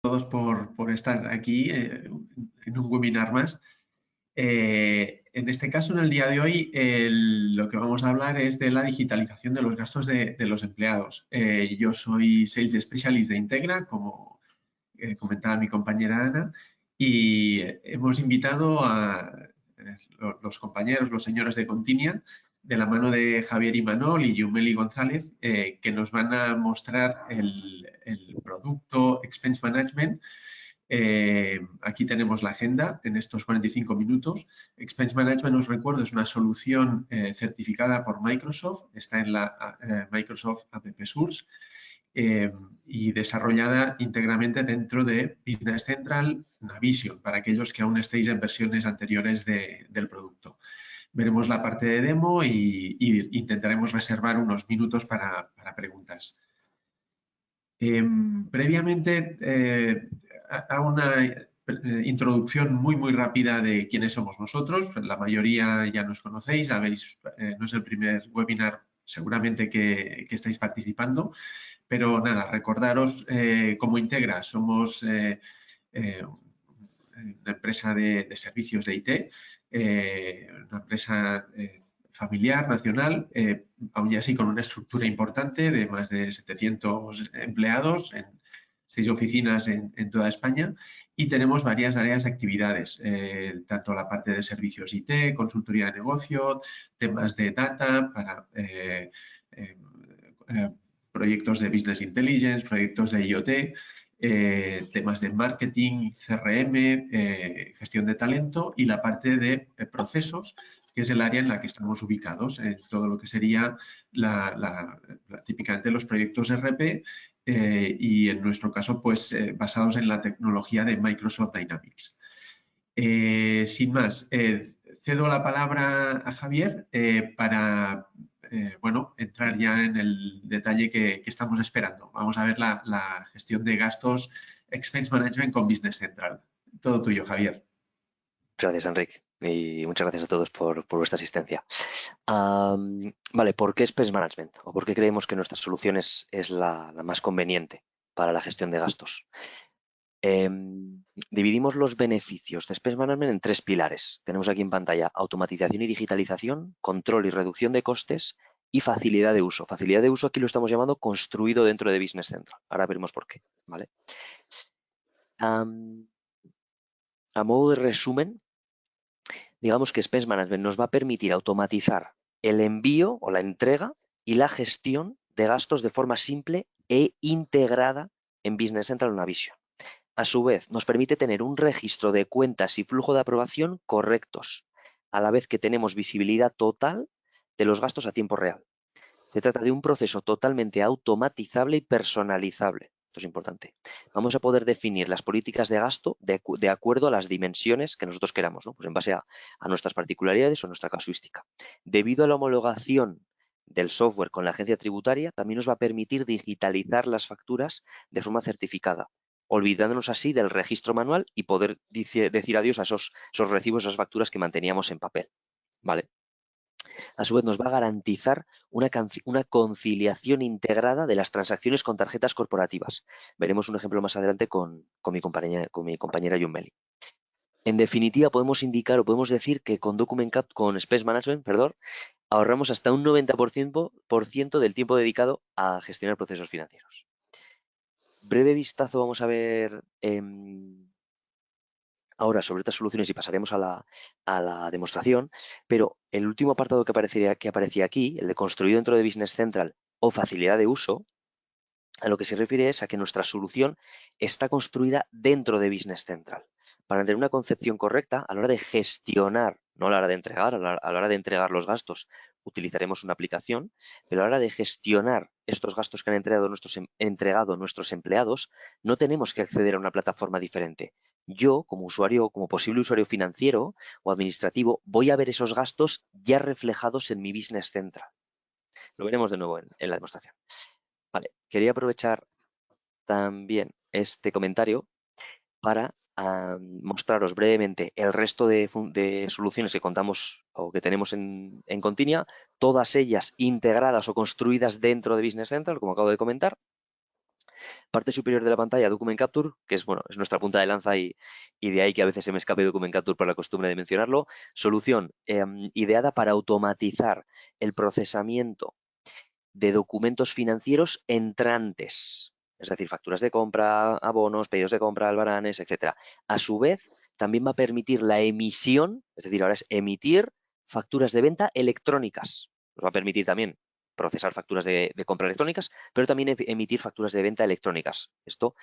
todos por estar aquí en un webinar más. En este caso, en el día de hoy, lo que vamos a hablar es de la digitalización de los gastos de los empleados. Yo soy Sales Specialist de Integra, como comentaba mi compañera Ana, y hemos invitado a los compañeros, los señores de Continia, de la mano de Javier Imanol y Yumeli González, que nos van a mostrar el producto Expense Management. Aquí tenemos la agenda en estos 45 minutos. Expense Management, os recuerdo, es una solución certificada por Microsoft, está en la Microsoft App Source y desarrollada íntegramente dentro de Business Central Navision, para aquellos que aún estéis en versiones anteriores del producto. Veremos la parte de demo y intentaremos reservar unos minutos para preguntas. Previamente, a una introducción muy rápida de quiénes somos nosotros. La mayoría ya nos conocéis, sabéis, no es el primer webinar seguramente que estáis participando, pero nada, recordaros cómo Integra. Somos una empresa de servicios de IT, una empresa familiar, nacional, aún así con una estructura importante de más de 700 empleados en 6 oficinas en toda España, y tenemos varias áreas de actividades, tanto la parte de servicios IT, consultoría de negocio, temas de data para proyectos de Business Intelligence, proyectos de IoT, temas de marketing, CRM, gestión de talento, y la parte de procesos, que es el área en la que estamos ubicados, en todo lo que sería típicamente los proyectos RP y en nuestro caso pues basados en la tecnología de Microsoft Dynamics. Sin más, cedo la palabra a Javier para bueno, entrar ya en el detalle que estamos esperando. Vamos a ver la gestión de gastos Expense Management con Business Central. Todo tuyo, Javier. Gracias, Enrique, y muchas gracias a todos por vuestra asistencia. Vale, ¿por qué Expense Management? ¿O por qué creemos que nuestra solución es la más conveniente para la gestión de gastos? Dividimos los beneficios de Expense Management en 3 pilares. Tenemos aquí en pantalla automatización y digitalización, control y reducción de costes y facilidad de uso. Facilidad de uso aquí lo estamos llamando construido dentro de Business Central. Ahora veremos por qué, ¿vale? A modo de resumen, digamos que Expense Management nos va a permitir automatizar el envío o la entrega y la gestión de gastos de forma simple e integrada en Business Central o Navision. A su vez, nos permite tener un registro de cuentas y flujo de aprobación correctos, a la vez que tenemos visibilidad total de los gastos a tiempo real. Se trata de un proceso totalmente automatizable y personalizable. Esto es importante. Vamos a poder definir las políticas de gasto de acuerdo a las dimensiones que nosotros queramos, ¿no? Pues en base a nuestras particularidades o nuestra casuística. Debido a la homologación del software con la agencia tributaria, también nos va a permitir digitalizar las facturas de forma certificada, olvidándonos así del registro manual y poder decir adiós a esos recibos, esas facturas que manteníamos en papel. ¿Vale? A su vez, nos va a garantizar una conciliación integrada de las transacciones con tarjetas corporativas. Veremos un ejemplo más adelante con mi compañera Yumeli. En definitiva, podemos indicar o podemos decir que con Expense Management, ahorramos hasta un 90% del tiempo dedicado a gestionar procesos financieros. Breve vistazo vamos a ver ahora sobre estas soluciones y pasaremos a la demostración, pero el último apartado que aparecía aquí, el de construido dentro de Business Central o facilidad de uso, a lo que se refiere es a que nuestra solución está construida dentro de Business Central. Para tener una concepción correcta, a la hora de gestionar, no a la hora de entregar, a la hora de entregar los gastos, utilizaremos una aplicación, pero a la hora de gestionar estos gastos que han entregado nuestros empleados, no tenemos que acceder a una plataforma diferente. Yo, como usuario, como posible usuario financiero o administrativo, voy a ver esos gastos ya reflejados en mi Business Central. Lo veremos de nuevo en la demostración. Vale, quería aprovechar también este comentario para mostraros brevemente el resto de soluciones que contamos o que tenemos en Continia, todas ellas integradas o construidas dentro de Business Central, como acabo de comentar. Parte superior de la pantalla, Document Capture, que es, bueno, es nuestra punta de lanza y de ahí que a veces se me escape Document Capture por la costumbre de mencionarlo. Solución ideada para automatizar el procesamiento de documentos financieros entrantes, es decir, facturas de compra, abonos, pedidos de compra, albaranes, etcétera. A su vez, también va a permitir la emisión, es decir, ahora es emitir facturas de venta electrónicas. Nos va a permitir también procesar facturas de compra electrónicas, pero también emitir facturas de venta electrónicas. Esto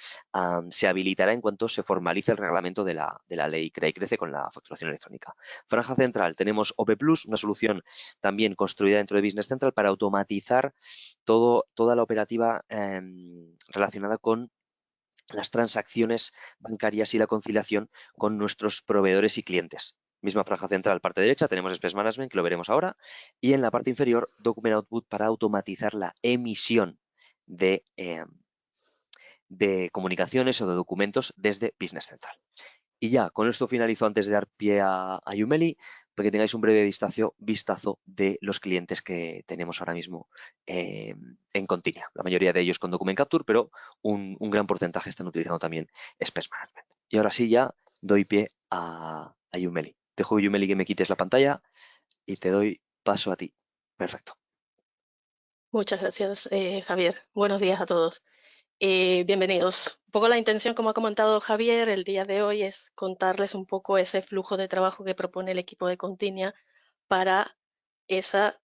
se habilitará en cuanto se formalice el reglamento de la ley Crea y Crece con la facturación electrónica. Franja central, tenemos OP Plus, una solución también construida dentro de Business Central para automatizar toda la operativa relacionada con las transacciones bancarias y la conciliación con nuestros proveedores y clientes. Misma franja central, parte derecha, tenemos Expense Management, que lo veremos ahora, y en la parte inferior, Document Output para automatizar la emisión de comunicaciones o de documentos desde Business Central. Y ya, con esto finalizo antes de dar pie a Yumeli, para que tengáis un breve vistazo de los clientes que tenemos ahora mismo en Continia. La mayoría de ellos con Document Capture, pero un gran porcentaje están utilizando también Expense Management. Y ahora sí ya doy pie a Yumeli. Dejo, Yumeli, que me quites la pantalla y te doy paso a ti. Perfecto. Muchas gracias, Javier. Buenos días a todos. Bienvenidos. Un poco la intención, como ha comentado Javier, el día de hoy es contarles un poco ese flujo de trabajo que propone el equipo de Continia para esa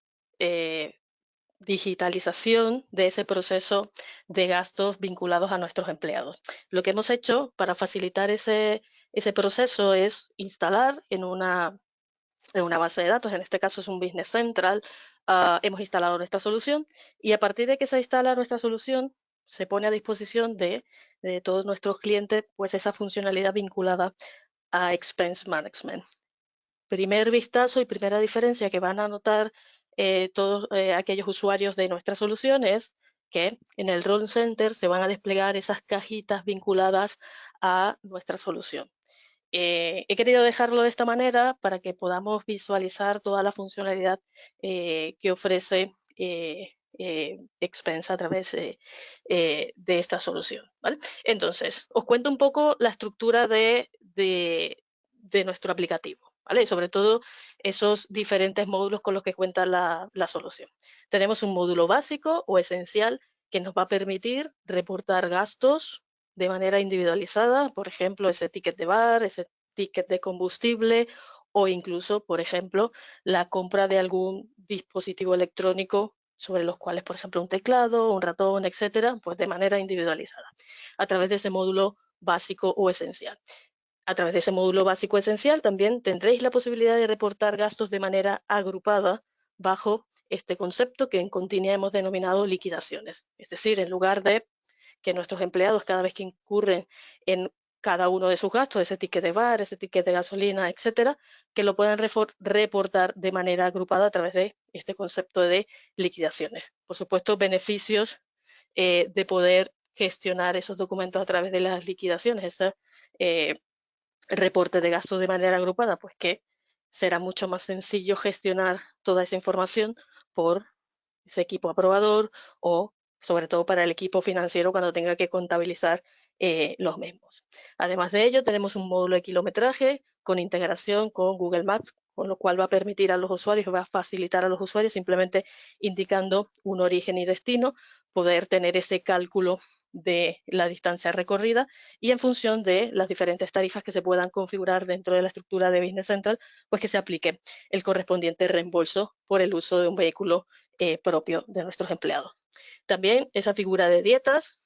digitalización de ese proceso de gastos vinculados a nuestros empleados. Lo que hemos hecho para facilitar ese proceso es instalar en una base de datos, en este caso es un Business Central, hemos instalado nuestra solución y a partir de que se instala nuestra solución, se pone a disposición de todos nuestros clientes pues esa funcionalidad vinculada a Expense Management. Primer vistazo y primera diferencia que van a notar todos aquellos usuarios de nuestra solución es que en el Role Center se van a desplegar esas cajitas vinculadas a nuestra solución. He querido dejarlo de esta manera para que podamos visualizar toda la funcionalidad que ofrece Expense a través de esta solución, ¿vale? Entonces, os cuento un poco la estructura de nuestro aplicativo, ¿vale? Y sobre todo esos diferentes módulos con los que cuenta la solución. Tenemos un módulo básico o esencial que nos va a permitir reportar gastos de manera individualizada, por ejemplo, ese ticket de bar, ese ticket de combustible o incluso, por ejemplo, la compra de algún dispositivo electrónico sobre los cuales, por ejemplo, un teclado, un ratón, etcétera, pues de manera individualizada, a través de ese módulo básico o esencial. A través de ese módulo básico esencial también tendréis la posibilidad de reportar gastos de manera agrupada bajo este concepto que en Continia hemos denominado liquidaciones. Es decir, en lugar de que nuestros empleados cada vez que incurren en cada uno de sus gastos, ese ticket de bar, ese ticket de gasolina, etcétera, que lo puedan reportar de manera agrupada a través de este concepto de liquidaciones. Por supuesto, beneficios de poder gestionar esos documentos a través de las liquidaciones, ese reporte de gastos de manera agrupada, pues que será mucho más sencillo gestionar toda esa información por ese equipo aprobador o sobre todo para el equipo financiero cuando tenga que contabilizar los mismos. Además de ello, tenemos un módulo de kilometraje con integración con Google Maps, con lo cual va a permitir a los usuarios, va a facilitar a los usuarios simplemente indicando un origen y destino, poder tener ese cálculo de la distancia recorrida y en función de las diferentes tarifas que se puedan configurar dentro de la estructura de Business Central, pues que se aplique el correspondiente reembolso por el uso de un vehículo propio de nuestros empleados. También esa figura de dietas,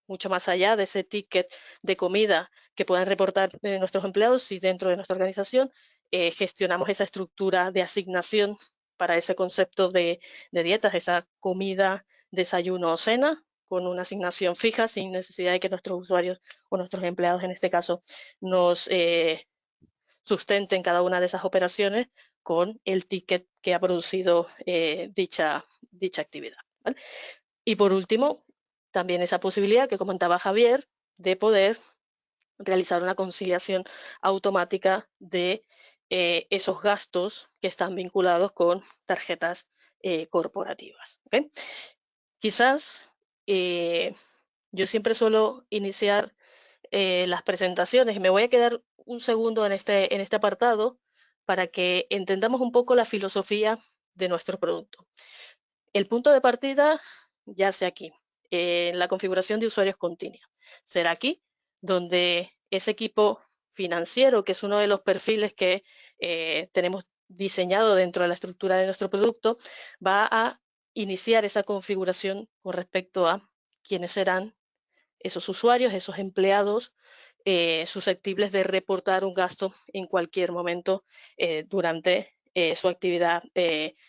mucho más allá de ese ticket de comida que puedan reportar nuestros empleados y dentro de nuestra organización gestionamos esa estructura de asignación para ese concepto de dietas, esa comida, desayuno o cena, con una asignación fija sin necesidad de que nuestros usuarios o nuestros empleados en este caso nos sustenten cada una de esas operaciones con el ticket que ha producido dicha actividad, ¿vale? Y por último, también esa posibilidad que comentaba Javier de poder realizar una conciliación automática de esos gastos que están vinculados con tarjetas corporativas. ¿Okay? Quizás yo siempre suelo iniciar las presentaciones y me voy a quedar un segundo en este apartado para que entendamos un poco la filosofía de nuestro producto. El punto de partida yace aquí, en la configuración de usuarios continua. Será aquí donde ese equipo financiero, que es uno de los perfiles que tenemos diseñado dentro de la estructura de nuestro producto, va a iniciar esa configuración con respecto a quiénes serán esos usuarios, esos empleados susceptibles de reportar un gasto en cualquier momento durante su actividad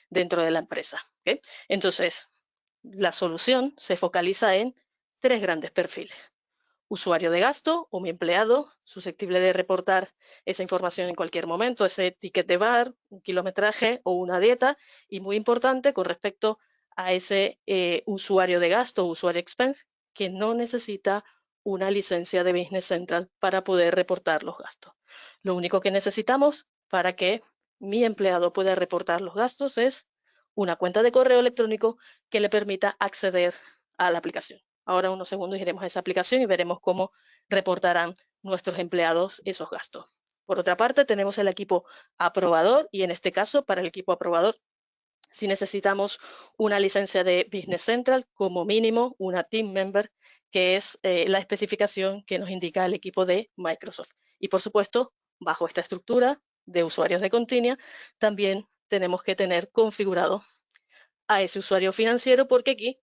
dentro de la empresa. ¿Okay? Entonces, la solución se focaliza en 3 grandes perfiles. Usuario de gasto o mi empleado, susceptible de reportar esa información en cualquier momento, ese ticket de bar, un kilometraje o una dieta. Y muy importante con respecto a ese usuario de gasto o usuario expense que no necesita una licencia de Business Central para poder reportar los gastos. Lo único que necesitamos para que mi empleado pueda reportar los gastos es una cuenta de correo electrónico que le permita acceder a la aplicación. Ahora unos segundos iremos a esa aplicación y veremos cómo reportarán nuestros empleados esos gastos. Por otra parte, tenemos el equipo aprobador y en este caso, para el equipo aprobador, si necesitamos una licencia de Business Central, como mínimo una Team Member, que es la especificación que nos indica el equipo de Microsoft. Y por supuesto, bajo esta estructura de usuarios de Continua, también tenemos que tener configurado a ese usuario financiero porque aquí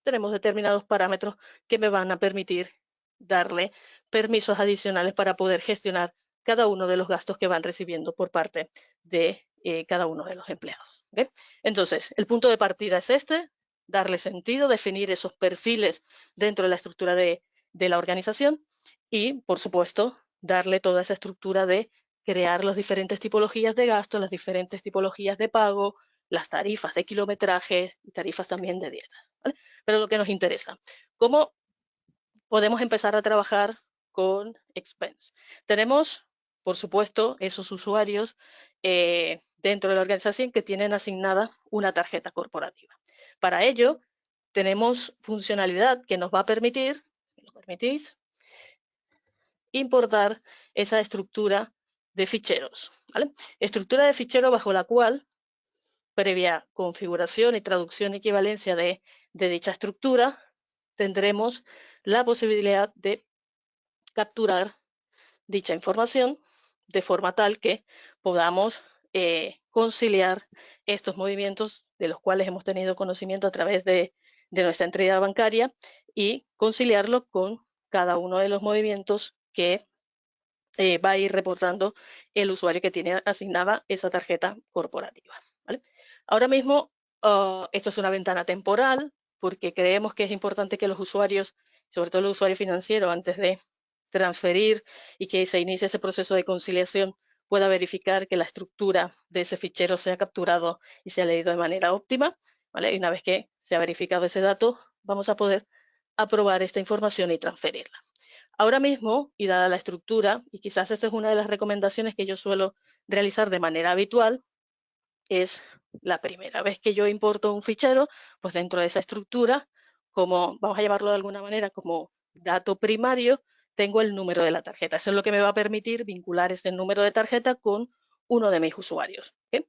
tenemos determinados parámetros que me van a permitir darle permisos adicionales para poder gestionar cada uno de los gastos que van recibiendo por parte de cada uno de los empleados. ¿Okay? Entonces, el punto de partida es este, darle sentido, definir esos perfiles dentro de la estructura de la organización y, por supuesto, darle toda esa estructura de crear las diferentes tipologías de gasto, las diferentes tipologías de pago, las tarifas de kilometrajes y tarifas también de dietas. ¿Vale? Pero lo que nos interesa, ¿cómo podemos empezar a trabajar con Expense? Tenemos, por supuesto, esos usuarios dentro de la organización que tienen asignada una tarjeta corporativa. Para ello, tenemos funcionalidad que nos va a permitir, si lo permitís, importar esa estructura de ficheros. ¿Vale? Estructura de fichero bajo la cual, previa configuración y traducción y equivalencia de dicha estructura, tendremos la posibilidad de capturar dicha información de forma tal que podamos conciliar estos movimientos de los cuales hemos tenido conocimiento a través de nuestra entidad bancaria y conciliarlo con cada uno de los movimientos que va a ir reportando el usuario que tiene asignada esa tarjeta corporativa. ¿Vale? Ahora mismo, esto es una ventana temporal porque creemos que es importante que los usuarios, sobre todo el usuario financiero, antes de transferir y que se inicie ese proceso de conciliación, pueda verificar que la estructura de ese fichero sea capturado y sea leído de manera óptima. ¿Vale? Y una vez que se ha verificado ese dato, vamos a poder aprobar esta información y transferirla. Ahora mismo, y dada la estructura, y quizás esa es una de las recomendaciones que yo suelo realizar de manera habitual, es la primera vez que yo importo un fichero, pues dentro de esa estructura, como vamos a llamarlo de alguna manera como dato primario, tengo el número de la tarjeta. Eso es lo que me va a permitir vincular ese número de tarjeta con uno de mis usuarios. ¿Okay?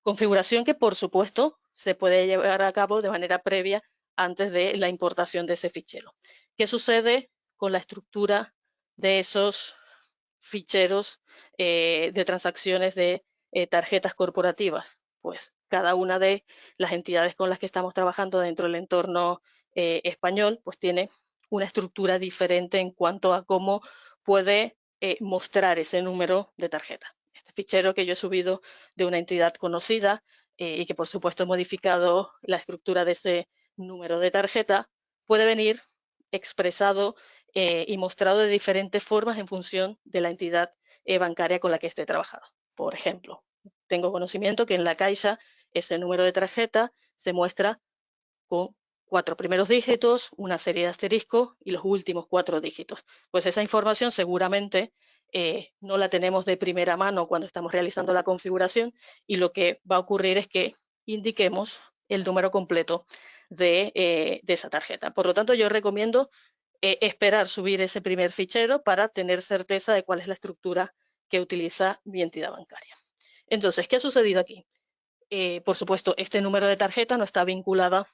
Configuración que, por supuesto, se puede llevar a cabo de manera previa antes de la importación de ese fichero. ¿Qué sucede con la estructura de esos ficheros de transacciones de tarjetas corporativas? Pues cada una de las entidades con las que estamos trabajando dentro del entorno español, pues tiene una estructura diferente en cuanto a cómo puede mostrar ese número de tarjeta. Este fichero que yo he subido de una entidad conocida y que por supuesto he modificado la estructura de ese número de tarjeta, puede venir expresado y mostrado de diferentes formas en función de la entidad bancaria con la que esté trabajando. Por ejemplo, tengo conocimiento que en la Caixa ese número de tarjeta se muestra con 4 primeros dígitos, una serie de asteriscos y los últimos 4 dígitos. Pues esa información seguramente no la tenemos de primera mano cuando estamos realizando la configuración y lo que va a ocurrir es que indiquemos el número completo de esa tarjeta. Por lo tanto, yo recomiendo esperar subir ese primer fichero para tener certeza de cuál es la estructura que utiliza mi entidad bancaria. Entonces, ¿qué ha sucedido aquí? Por supuesto, este número de tarjeta no está vinculada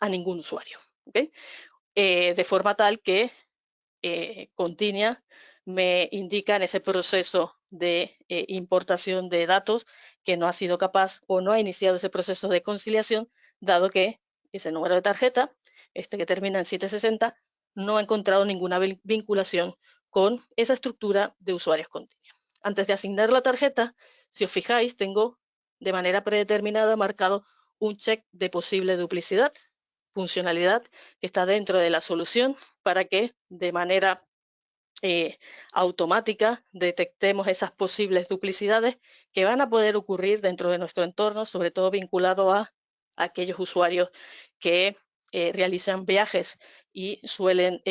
a ningún usuario, ¿okay? De forma tal que Continia me indica en ese proceso de importación de datos que no ha sido capaz o no ha iniciado ese proceso de conciliación, dado que ese número de tarjeta, este que termina en 760, no ha encontrado ninguna vinculación con esa estructura de usuarios Continia. Antes de asignar la tarjeta, si os fijáis, tengo de manera predeterminada marcado un check de posible duplicidad, funcionalidad que está dentro de la solución para que de manera automática detectemos esas posibles duplicidades que van a poder ocurrir dentro de nuestro entorno, sobre todo vinculado a aquellos usuarios que realizan viajes y suelen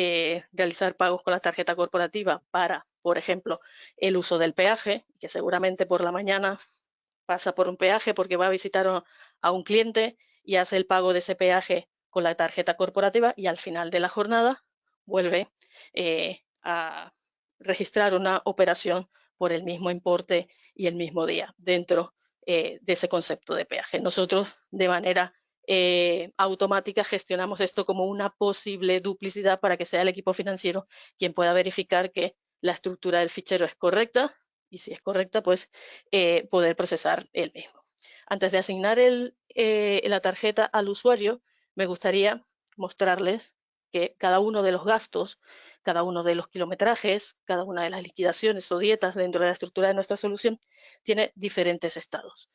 realizar pagos con la tarjeta corporativa para, por ejemplo, el uso del peaje, que seguramente por la mañana pasa por un peaje porque va a visitar a un cliente y hace el pago de ese peaje con la tarjeta corporativa y al final de la jornada vuelve a registrar una operación por el mismo importe y el mismo día dentro de ese concepto de peaje. Nosotros de manera automática gestionamos esto como una posible duplicidad para que sea el equipo financiero quien pueda verificar que la estructura del fichero es correcta y si es correcta, pues poder procesar el mismo. Antes de asignar la tarjeta al usuario, me gustaría mostrarles que cada uno de los gastos, cada uno de los kilometrajes, cada una de las liquidaciones o dietas dentro de la estructura de nuestra solución tiene diferentes estados.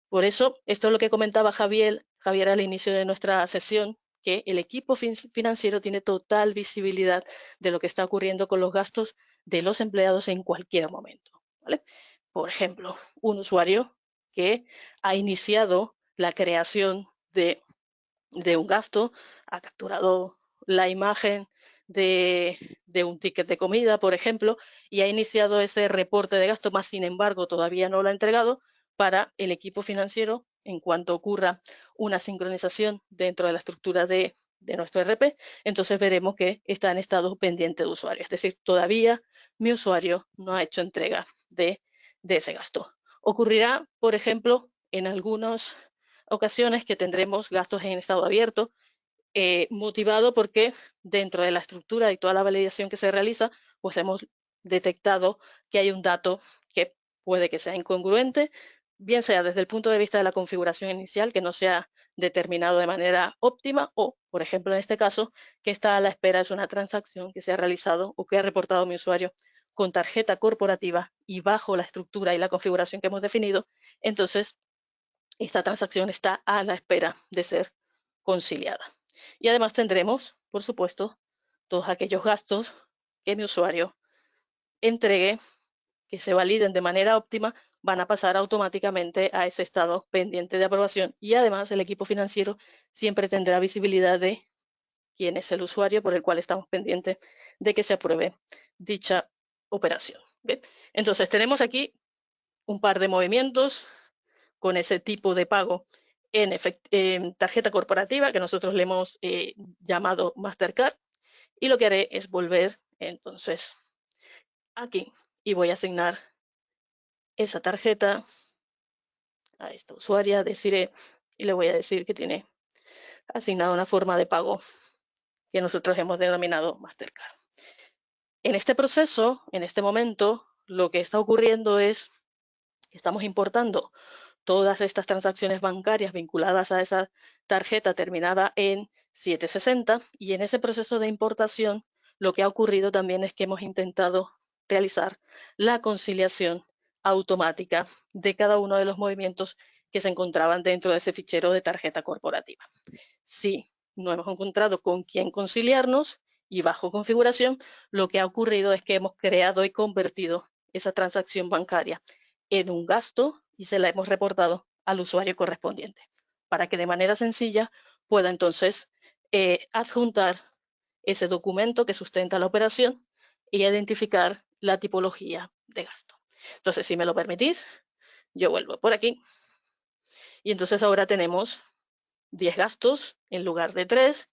Por eso, esto es lo que comentaba Javier al inicio de nuestra sesión, que el equipo financiero tiene total visibilidad de lo que está ocurriendo con los gastos de los empleados en cualquier momento, ¿vale? Por ejemplo, un usuario que ha iniciado la creación de un gasto, ha capturado la imagen de un ticket de comida, por ejemplo, y ha iniciado ese reporte de gasto, más sin embargo todavía no lo ha entregado para el equipo financiero en cuanto ocurra una sincronización dentro de la estructura de nuestro ERP, entonces veremos que está en estado pendiente de usuario, es decir, todavía mi usuario no ha hecho entrega de ese gasto. Ocurrirá, por ejemplo, en algunas ocasiones que tendremos gastos en estado abierto, motivado porque dentro de la estructura y toda la validación que se realiza, pues hemos detectado que hay un dato que puede que sea incongruente, bien sea desde el punto de vista de la configuración inicial, que no sea determinado de manera óptima, o, por ejemplo, en este caso, que está a la espera de una transacción que se ha realizado o que ha reportado mi usuario con tarjeta corporativa y bajo la estructura y la configuración que hemos definido, entonces esta transacción está a la espera de ser conciliada. Y además tendremos, por supuesto, todos aquellos gastos que mi usuario entregue, que se validen de manera óptima, van a pasar automáticamente a ese estado pendiente de aprobación. Y además el equipo financiero siempre tendrá visibilidad de quién es el usuario por el cual estamos pendientes de que se apruebe dicha operación. ¿Okay? Entonces tenemos aquí un par de movimientos con ese tipo de pago en tarjeta corporativa que nosotros le hemos llamado Mastercard, y lo que haré es volver entonces aquí y voy a asignar esa tarjeta a esta usuaria, deciré y le voy a decir que tiene asignada una forma de pago que nosotros hemos denominado Mastercard. En este proceso, en este momento, lo que está ocurriendo es que estamos importando todas estas transacciones bancarias vinculadas a esa tarjeta terminada en 760, y en ese proceso de importación lo que ha ocurrido también es que hemos intentado realizar la conciliación automática de cada uno de los movimientos que se encontraban dentro de ese fichero de tarjeta corporativa. Si no hemos encontrado con quién conciliarnos y bajo configuración, lo que ha ocurrido es que hemos creado y convertido esa transacción bancaria en un gasto y se la hemos reportado al usuario correspondiente para que de manera sencilla pueda entonces adjuntar ese documento que sustenta la operación y identificar la tipología de gasto. Entonces, si me lo permitís, yo vuelvo por aquí y entonces ahora tenemos 10 gastos en lugar de 3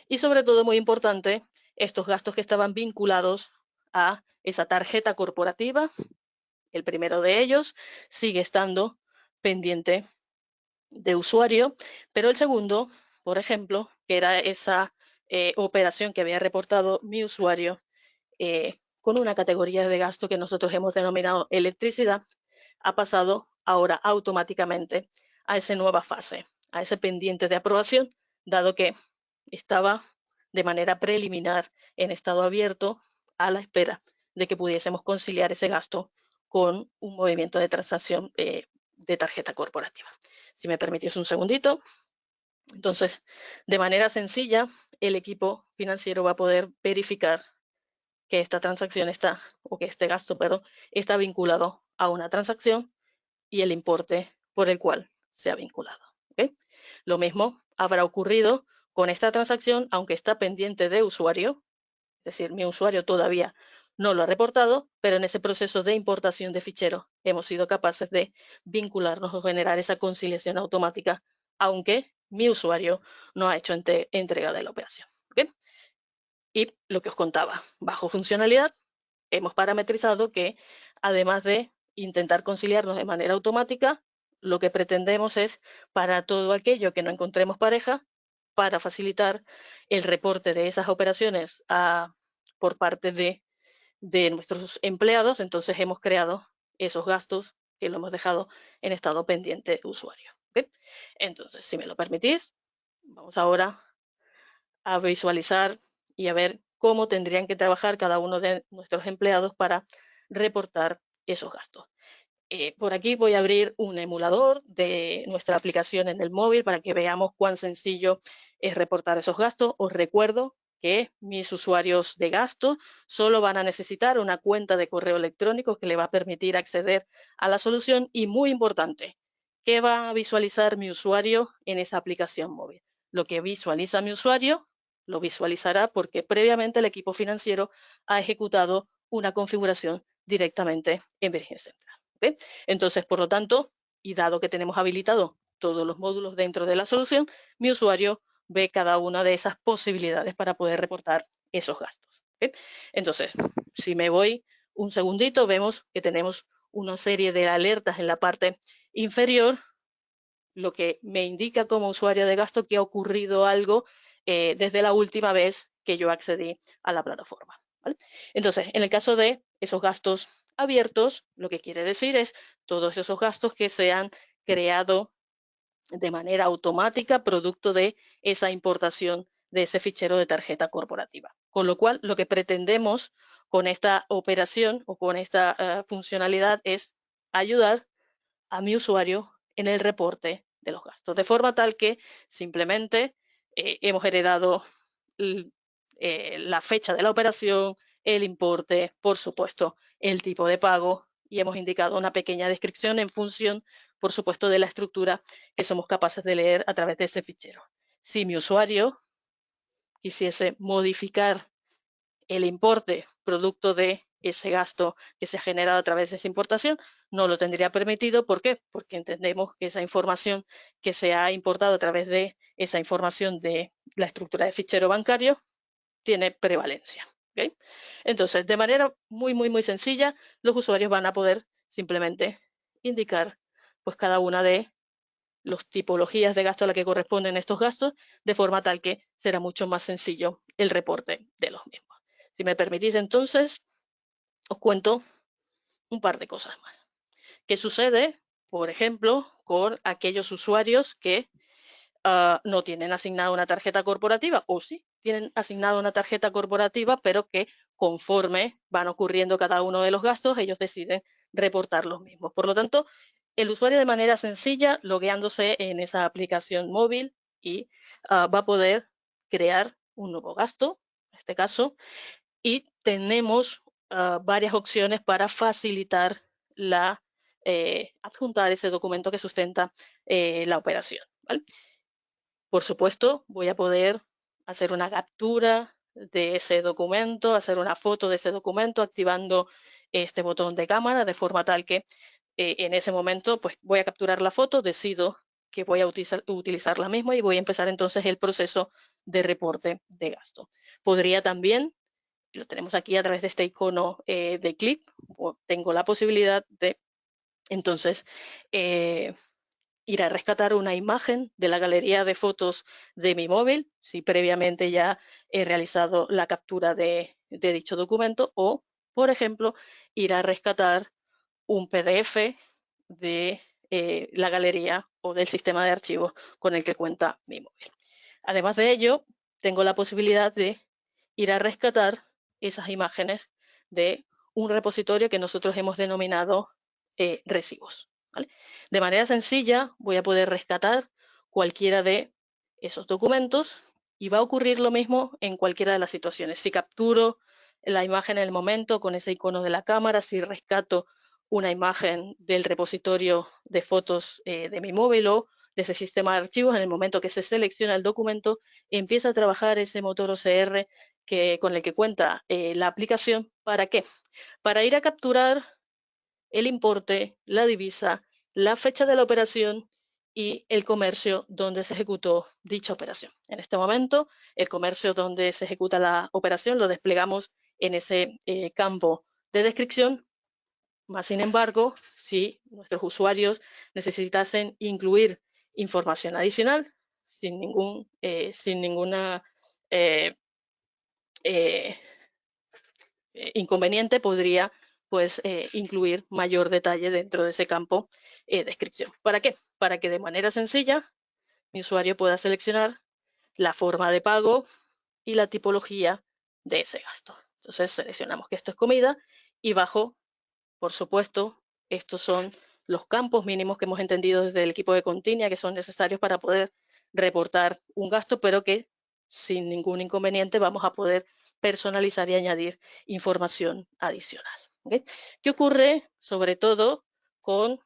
y sobre todo, muy importante, estos gastos que estaban vinculados a esa tarjeta corporativa. El primero de ellos sigue estando pendiente de usuario, pero el segundo, por ejemplo, que era esa operación que había reportado mi usuario con una categoría de gasto que nosotros hemos denominado electricidad, ha pasado ahora automáticamente a esa nueva fase, a ese pendiente de aprobación, dado que estaba de manera preliminar en estado abierto a la espera de que pudiésemos conciliar ese gasto con un movimiento de transacción de tarjeta corporativa. Si me permitís un segundito. Entonces, de manera sencilla, el equipo financiero va a poder verificar que esta transacción está, o que este gasto, perdón, está vinculado a una transacción y el importe por el cual se ha vinculado. ¿Okay? Lo mismo habrá ocurrido con esta transacción, aunque está pendiente de usuario, es decir, mi usuario todavía no lo ha reportado, pero en ese proceso de importación de fichero hemos sido capaces de vincularnos o generar esa conciliación automática, aunque mi usuario no ha hecho entrega de la operación. ¿Okay? Y lo que os contaba, bajo funcionalidad, hemos parametrizado que además de intentar conciliarnos de manera automática, lo que pretendemos es, para todo aquello que no encontremos pareja, para facilitar el reporte de esas operaciones por parte de nuestros empleados, entonces hemos creado esos gastos que lo hemos dejado en estado pendiente de usuario. ¿Okay? Entonces, si me lo permitís, vamos ahora a visualizar y a ver cómo tendrían que trabajar cada uno de nuestros empleados para reportar esos gastos. Por aquí voy a abrir un emulador de nuestra aplicación en el móvil para que veamos cuán sencillo es reportar esos gastos. Os recuerdo que mis usuarios de gasto solo van a necesitar una cuenta de correo electrónico que le va a permitir acceder a la solución y, muy importante, ¿qué va a visualizar mi usuario en esa aplicación móvil? Lo que visualiza mi usuario lo visualizará porque previamente el equipo financiero ha ejecutado una configuración directamente en Virgin Central. ¿Okay? Entonces, por lo tanto, y dado que tenemos habilitado todos los módulos dentro de la solución, mi usuario ve cada una de esas posibilidades para poder reportar esos gastos. ¿Okay? Entonces, si me voy un segundito, vemos que tenemos una serie de alertas en la parte inferior, lo que me indica como usuario de gasto que ha ocurrido algo desde la última vez que yo accedí a la plataforma. ¿Vale? Entonces, en el caso de esos gastos abiertos, lo que quiere decir es todos esos gastos que se han creado de manera automática producto de esa importación de ese fichero de tarjeta corporativa. Con lo cual, lo que pretendemos con esta operación o con esta funcionalidad es ayudar a mi usuario en el reporte de los gastos, de forma tal que simplemente hemos heredado la fecha de la operación, el importe, por supuesto, el tipo de pago y hemos indicado una pequeña descripción en función, por supuesto, de la estructura que somos capaces de leer a través de ese fichero. Si mi usuario quisiese modificar el importe producto de ese gasto que se ha generado a través de esa importación, no lo tendría permitido. ¿Por qué? Porque entendemos que esa información que se ha importado a través de esa información de la estructura de fichero bancario tiene prevalencia. ¿Okay? Entonces, de manera muy sencilla, los usuarios van a poder simplemente indicar pues cada una de las tipologías de gasto a la que corresponden estos gastos, de forma tal que será mucho más sencillo el reporte de los mismos. Si me permitís, entonces, os cuento un par de cosas más. ¿Qué sucede, por ejemplo, con aquellos usuarios que no tienen asignada una tarjeta corporativa? O sí, tienen asignada una tarjeta corporativa, pero que conforme van ocurriendo cada uno de los gastos, ellos deciden reportar los mismos. Por lo tanto, el usuario de manera sencilla, logueándose en esa aplicación móvil y va a poder crear un nuevo gasto, en este caso, y tenemos varias opciones para facilitar adjuntar ese documento que sustenta la operación. ¿Vale? Por supuesto, voy a poder hacer una captura de ese documento, hacer una foto de ese documento activando este botón de cámara, de forma tal que en ese momento pues voy a capturar la foto, decido que voy a utilizar la misma y voy a empezar entonces el proceso de reporte de gasto. Podría también, lo tenemos aquí a través de este icono de clip, tengo la posibilidad de entonces ir a rescatar una imagen de la galería de fotos de mi móvil, si previamente ya he realizado la captura de dicho documento, o, por ejemplo, ir a rescatar un PDF de la galería o del sistema de archivos con el que cuenta mi móvil. Además de ello, tengo la posibilidad de ir a rescatar esas imágenes de un repositorio que nosotros hemos denominado recibos, ¿vale? De manera sencilla voy a poder rescatar cualquiera de esos documentos y va a ocurrir lo mismo en cualquiera de las situaciones. Si capturo la imagen en el momento con ese icono de la cámara, si rescato una imagen del repositorio de fotos de mi móvil o de ese sistema de archivos, en el momento que se selecciona el documento, empieza a trabajar ese motor OCR con el que cuenta la aplicación. ¿Para qué? Para ir a capturar el importe, la divisa, la fecha de la operación y el comercio donde se ejecutó dicha operación. En este momento, el comercio donde se ejecuta la operación lo desplegamos en ese campo de descripción. Más sin embargo, si nuestros usuarios necesitasen incluir información adicional, sin ninguna inconveniente, podría pues incluir mayor detalle dentro de ese campo descripción. ¿Para qué? Para que de manera sencilla mi usuario pueda seleccionar la forma de pago y la tipología de ese gasto. Entonces seleccionamos que esto es comida y bajo, por supuesto, estos son los campos mínimos que hemos entendido desde el equipo de Continia que son necesarios para poder reportar un gasto, pero que sin ningún inconveniente vamos a poder personalizar y añadir información adicional. ¿Okay? ¿Qué ocurre sobre todo con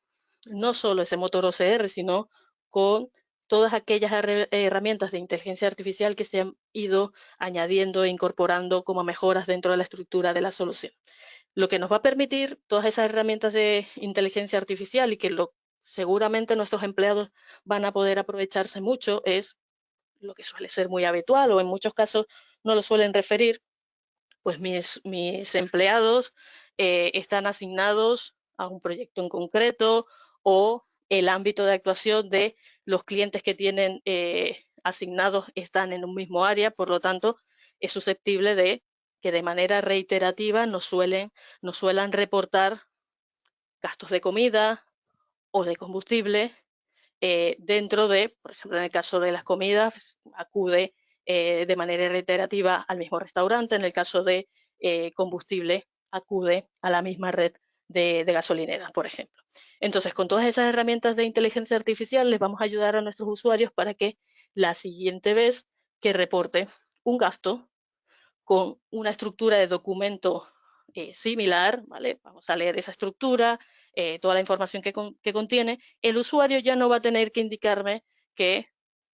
no solo ese motor OCR, sino con todas aquellas herramientas de inteligencia artificial que se han ido añadiendo e incorporando como mejoras dentro de la estructura de la solución? Lo que nos va a permitir todas esas herramientas de inteligencia artificial y que seguramente nuestros empleados van a poder aprovecharse mucho es lo que suele ser muy habitual o en muchos casos no lo suelen referir, pues mis empleados están asignados a un proyecto en concreto o el ámbito de actuación de los clientes que tienen asignados están en un mismo área, por lo tanto es susceptible de que de manera reiterativa nos suelan reportar gastos de comida o de combustible dentro de, por ejemplo, en el caso de las comidas, acude de manera reiterativa al mismo restaurante, en el caso de combustible, acude a la misma red de gasolineras, por ejemplo. Entonces, con todas esas herramientas de inteligencia artificial, les vamos a ayudar a nuestros usuarios para que la siguiente vez que reporte un gasto con una estructura de documento similar, ¿vale? Vamos a leer esa estructura, toda la información que contiene. El usuario ya no va a tener que indicarme que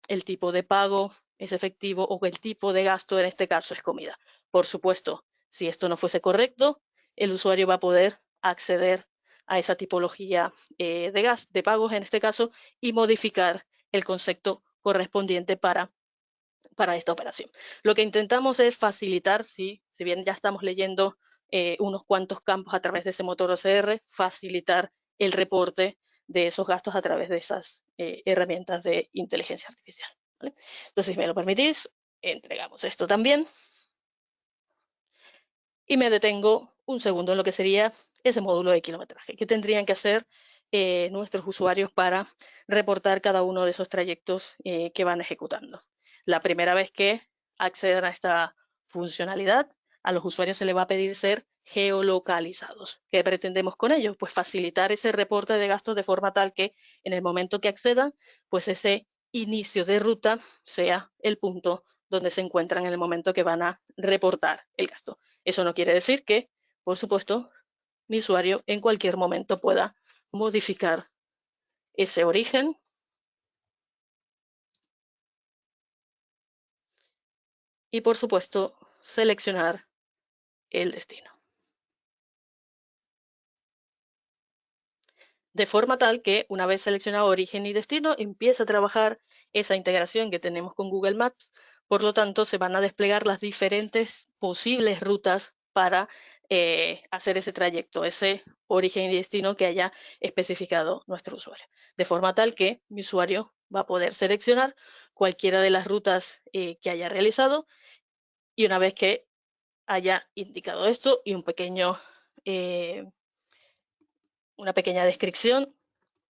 el tipo de pago es efectivo o que el tipo de gasto en este caso es comida. Por supuesto, si esto no fuese correcto, el usuario va a poder acceder a esa tipología de pagos en este caso y modificar el concepto correspondiente para esta operación. Lo que intentamos es facilitar, si bien ya estamos leyendo unos cuantos campos a través de ese motor OCR, facilitar el reporte de esos gastos a través de esas herramientas de inteligencia artificial. ¿Vale? Entonces, si me lo permitís, entregamos esto también y me detengo un segundo en lo que sería ese módulo de kilometraje. ¿Qué tendrían que hacer nuestros usuarios para reportar cada uno de esos trayectos que van ejecutando? La primera vez que accedan a esta funcionalidad, a los usuarios se les va a pedir ser geolocalizados. ¿Qué pretendemos con ello? Pues facilitar ese reporte de gastos de forma tal que en el momento que accedan, pues ese inicio de ruta sea el punto donde se encuentran en el momento que van a reportar el gasto. Eso no quiere decir que, por supuesto, mi usuario en cualquier momento pueda modificar ese origen y, por supuesto, seleccionar el destino. de forma tal que una vez seleccionado origen y destino, empieza a trabajar esa integración que tenemos con Google Maps. Por lo tanto, se van a desplegar las diferentes posibles rutas para hacer ese trayecto, ese origen y destino que haya especificado nuestro usuario. De forma tal que mi usuario va a poder seleccionar cualquiera de las rutas que haya realizado, y una vez que haya indicado esto y una pequeña descripción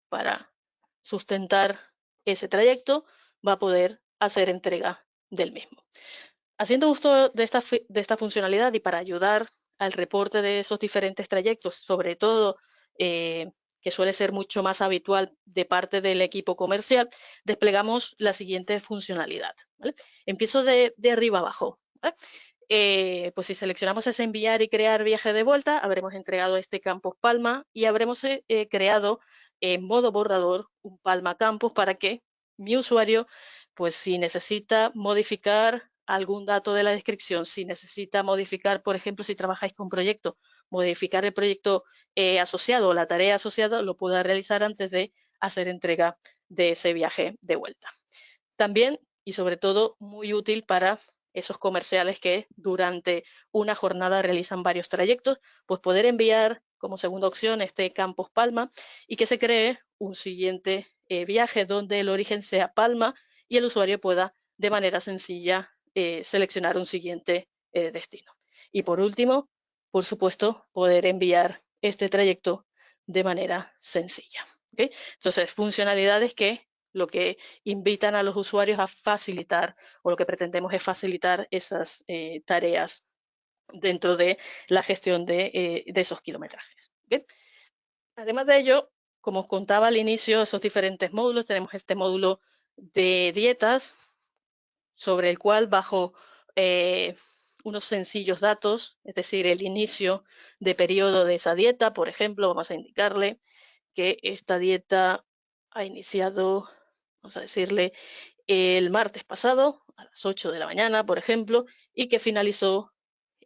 para sustentar ese trayecto, va a poder hacer entrega del mismo. Haciendo uso de esta funcionalidad y para ayudar al reporte de esos diferentes trayectos, sobre todo que suele ser mucho más habitual de parte del equipo comercial, desplegamos la siguiente funcionalidad, ¿vale? Empiezo de arriba abajo, ¿vale? Pues si seleccionamos ese enviar y crear viaje de vuelta, habremos entregado este campus Palma y habremos creado en modo borrador un Palma Campus para que mi usuario, pues si necesita modificar algún dato de la descripción, si necesita modificar, por ejemplo, si trabajáis con proyecto, modificar el proyecto asociado o la tarea asociada, lo pueda realizar antes de hacer entrega de ese viaje de vuelta. También, y sobre todo, muy útil para esos comerciales que durante una jornada realizan varios trayectos, pues poder enviar como segunda opción este Campus Palma y que se cree un siguiente viaje donde el origen sea Palma y el usuario pueda de manera sencilla seleccionar un siguiente destino. Y por último, por supuesto, poder enviar este trayecto de manera sencilla. ¿Okay? Entonces, funcionalidades que lo que invitan a los usuarios a facilitar, o lo que pretendemos es facilitar esas tareas dentro de la gestión de esos kilometrajes. ¿Okay? Además de ello, como os contaba al inicio, esos diferentes módulos, tenemos este módulo de dietas, sobre el cual bajo unos sencillos datos, es decir, el inicio de periodo de esa dieta, por ejemplo, vamos a indicarle que esta dieta ha iniciado, vamos a decirle, el martes pasado a las 8 de la mañana, por ejemplo, y que finalizó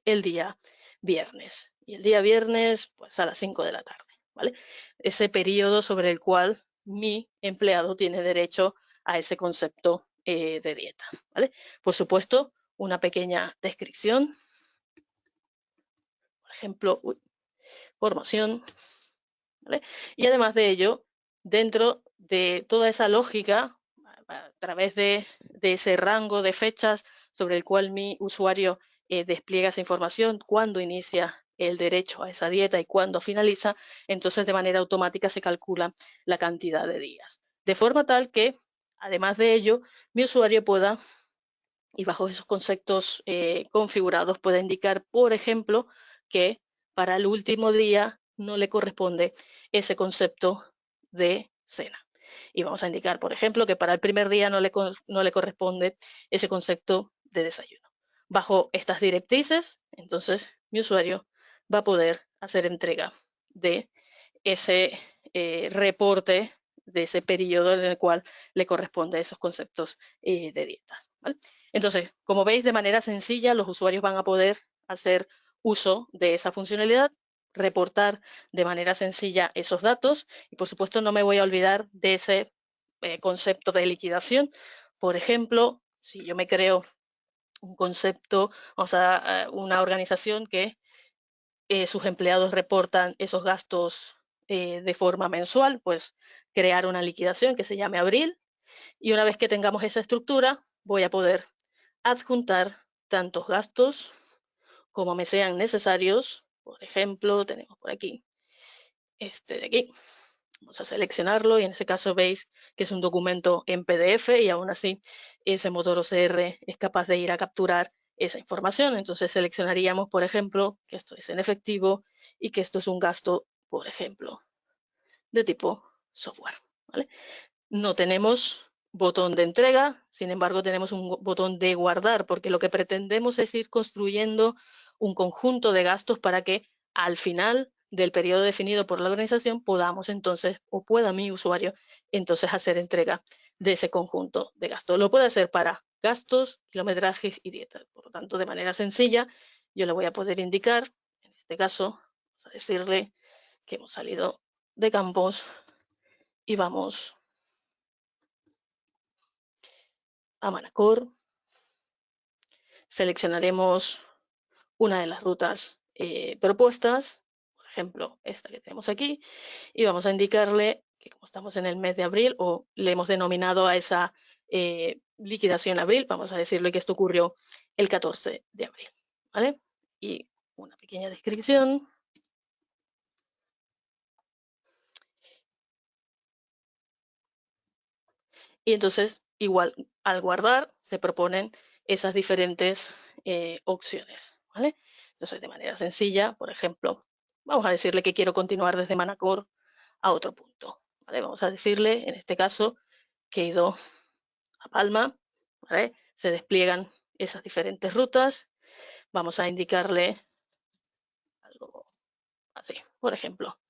el día viernes. Y el día viernes, pues a las 5 de la tarde, ¿vale? Ese periodo sobre el cual mi empleado tiene derecho a ese concepto de dieta, ¿vale? Por supuesto, una pequeña descripción, por ejemplo, formación, ¿vale? Y además de ello, dentro de toda esa lógica, a través de ese rango de fechas sobre el cual mi usuario despliega esa información, cuándo inicia el derecho a esa dieta y cuándo finaliza, entonces de manera automática se calcula la cantidad de días. De forma tal que, además de ello, mi usuario pueda, y bajo esos conceptos configurados, pueda indicar, por ejemplo, que para el último día no le corresponde ese concepto de cena. Y vamos a indicar, por ejemplo, que para el primer día no le corresponde ese concepto de desayuno. Bajo estas directrices, entonces, mi usuario va a poder hacer entrega de ese reporte, de ese periodo en el cual le corresponde esos conceptos de dieta, ¿vale? Entonces, como veis, de manera sencilla, los usuarios van a poder hacer uso de esa funcionalidad, reportar de manera sencilla esos datos y, por supuesto, no me voy a olvidar de ese concepto de liquidación. Por ejemplo, si yo me creo un concepto, o sea, una organización que sus empleados reportan esos gastos de forma mensual, pues crear una liquidación que se llame abril, y una vez que tengamos esa estructura, voy a poder adjuntar tantos gastos como me sean necesarios. Por ejemplo, tenemos por aquí este de aquí. Vamos a seleccionarlo y en este caso veis que es un documento en PDF y aún así ese motor OCR es capaz de ir a capturar esa información. Entonces seleccionaríamos, por ejemplo, que esto es en efectivo y que esto es un gasto, por ejemplo, de tipo software, ¿vale? No tenemos botón de entrega, sin embargo tenemos un botón de guardar, porque lo que pretendemos es ir construyendo un conjunto de gastos para que al final del periodo definido por la organización podamos entonces, o pueda mi usuario entonces hacer entrega de ese conjunto de gastos. Lo puede hacer para gastos, kilometrajes y dietas. Por lo tanto, de manera sencilla, yo le voy a poder indicar, en este caso, vamos a decirle que hemos salido de campos y vamos a Manacor. Seleccionaremos una de las rutas propuestas, por ejemplo, esta que tenemos aquí, y vamos a indicarle que como estamos en el mes de abril o le hemos denominado a esa liquidación abril, vamos a decirle que esto ocurrió el 14 de abril, ¿vale? Y una pequeña descripción. Y entonces, igual, al guardar, se proponen esas diferentes opciones, ¿vale? Entonces, de manera sencilla, por ejemplo, vamos a decirle que quiero continuar desde Manacor a otro punto, ¿vale? Vamos a decirle, en este caso, que he ido a Palma, ¿vale? Se despliegan esas diferentes rutas. Vamos a indicarle algo así, por ejemplo.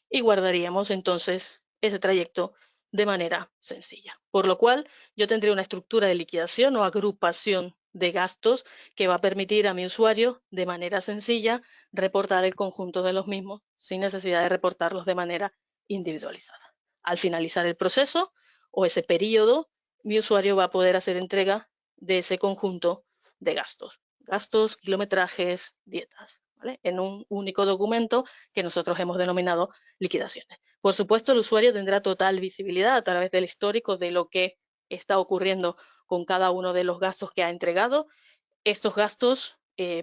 Y guardaríamos entonces ese trayecto de manera sencilla. Por lo cual, yo tendré una estructura de liquidación o agrupación de gastos que va a permitir a mi usuario de manera sencilla reportar el conjunto de los mismos sin necesidad de reportarlos de manera individualizada. Al finalizar el proceso o ese periodo, mi usuario va a poder hacer entrega de ese conjunto de gastos, kilometrajes, dietas, ¿vale? En un único documento que nosotros hemos denominado liquidaciones. Por supuesto, el usuario tendrá total visibilidad a través del histórico de lo que está ocurriendo con cada uno de los gastos que ha entregado. Estos gastos,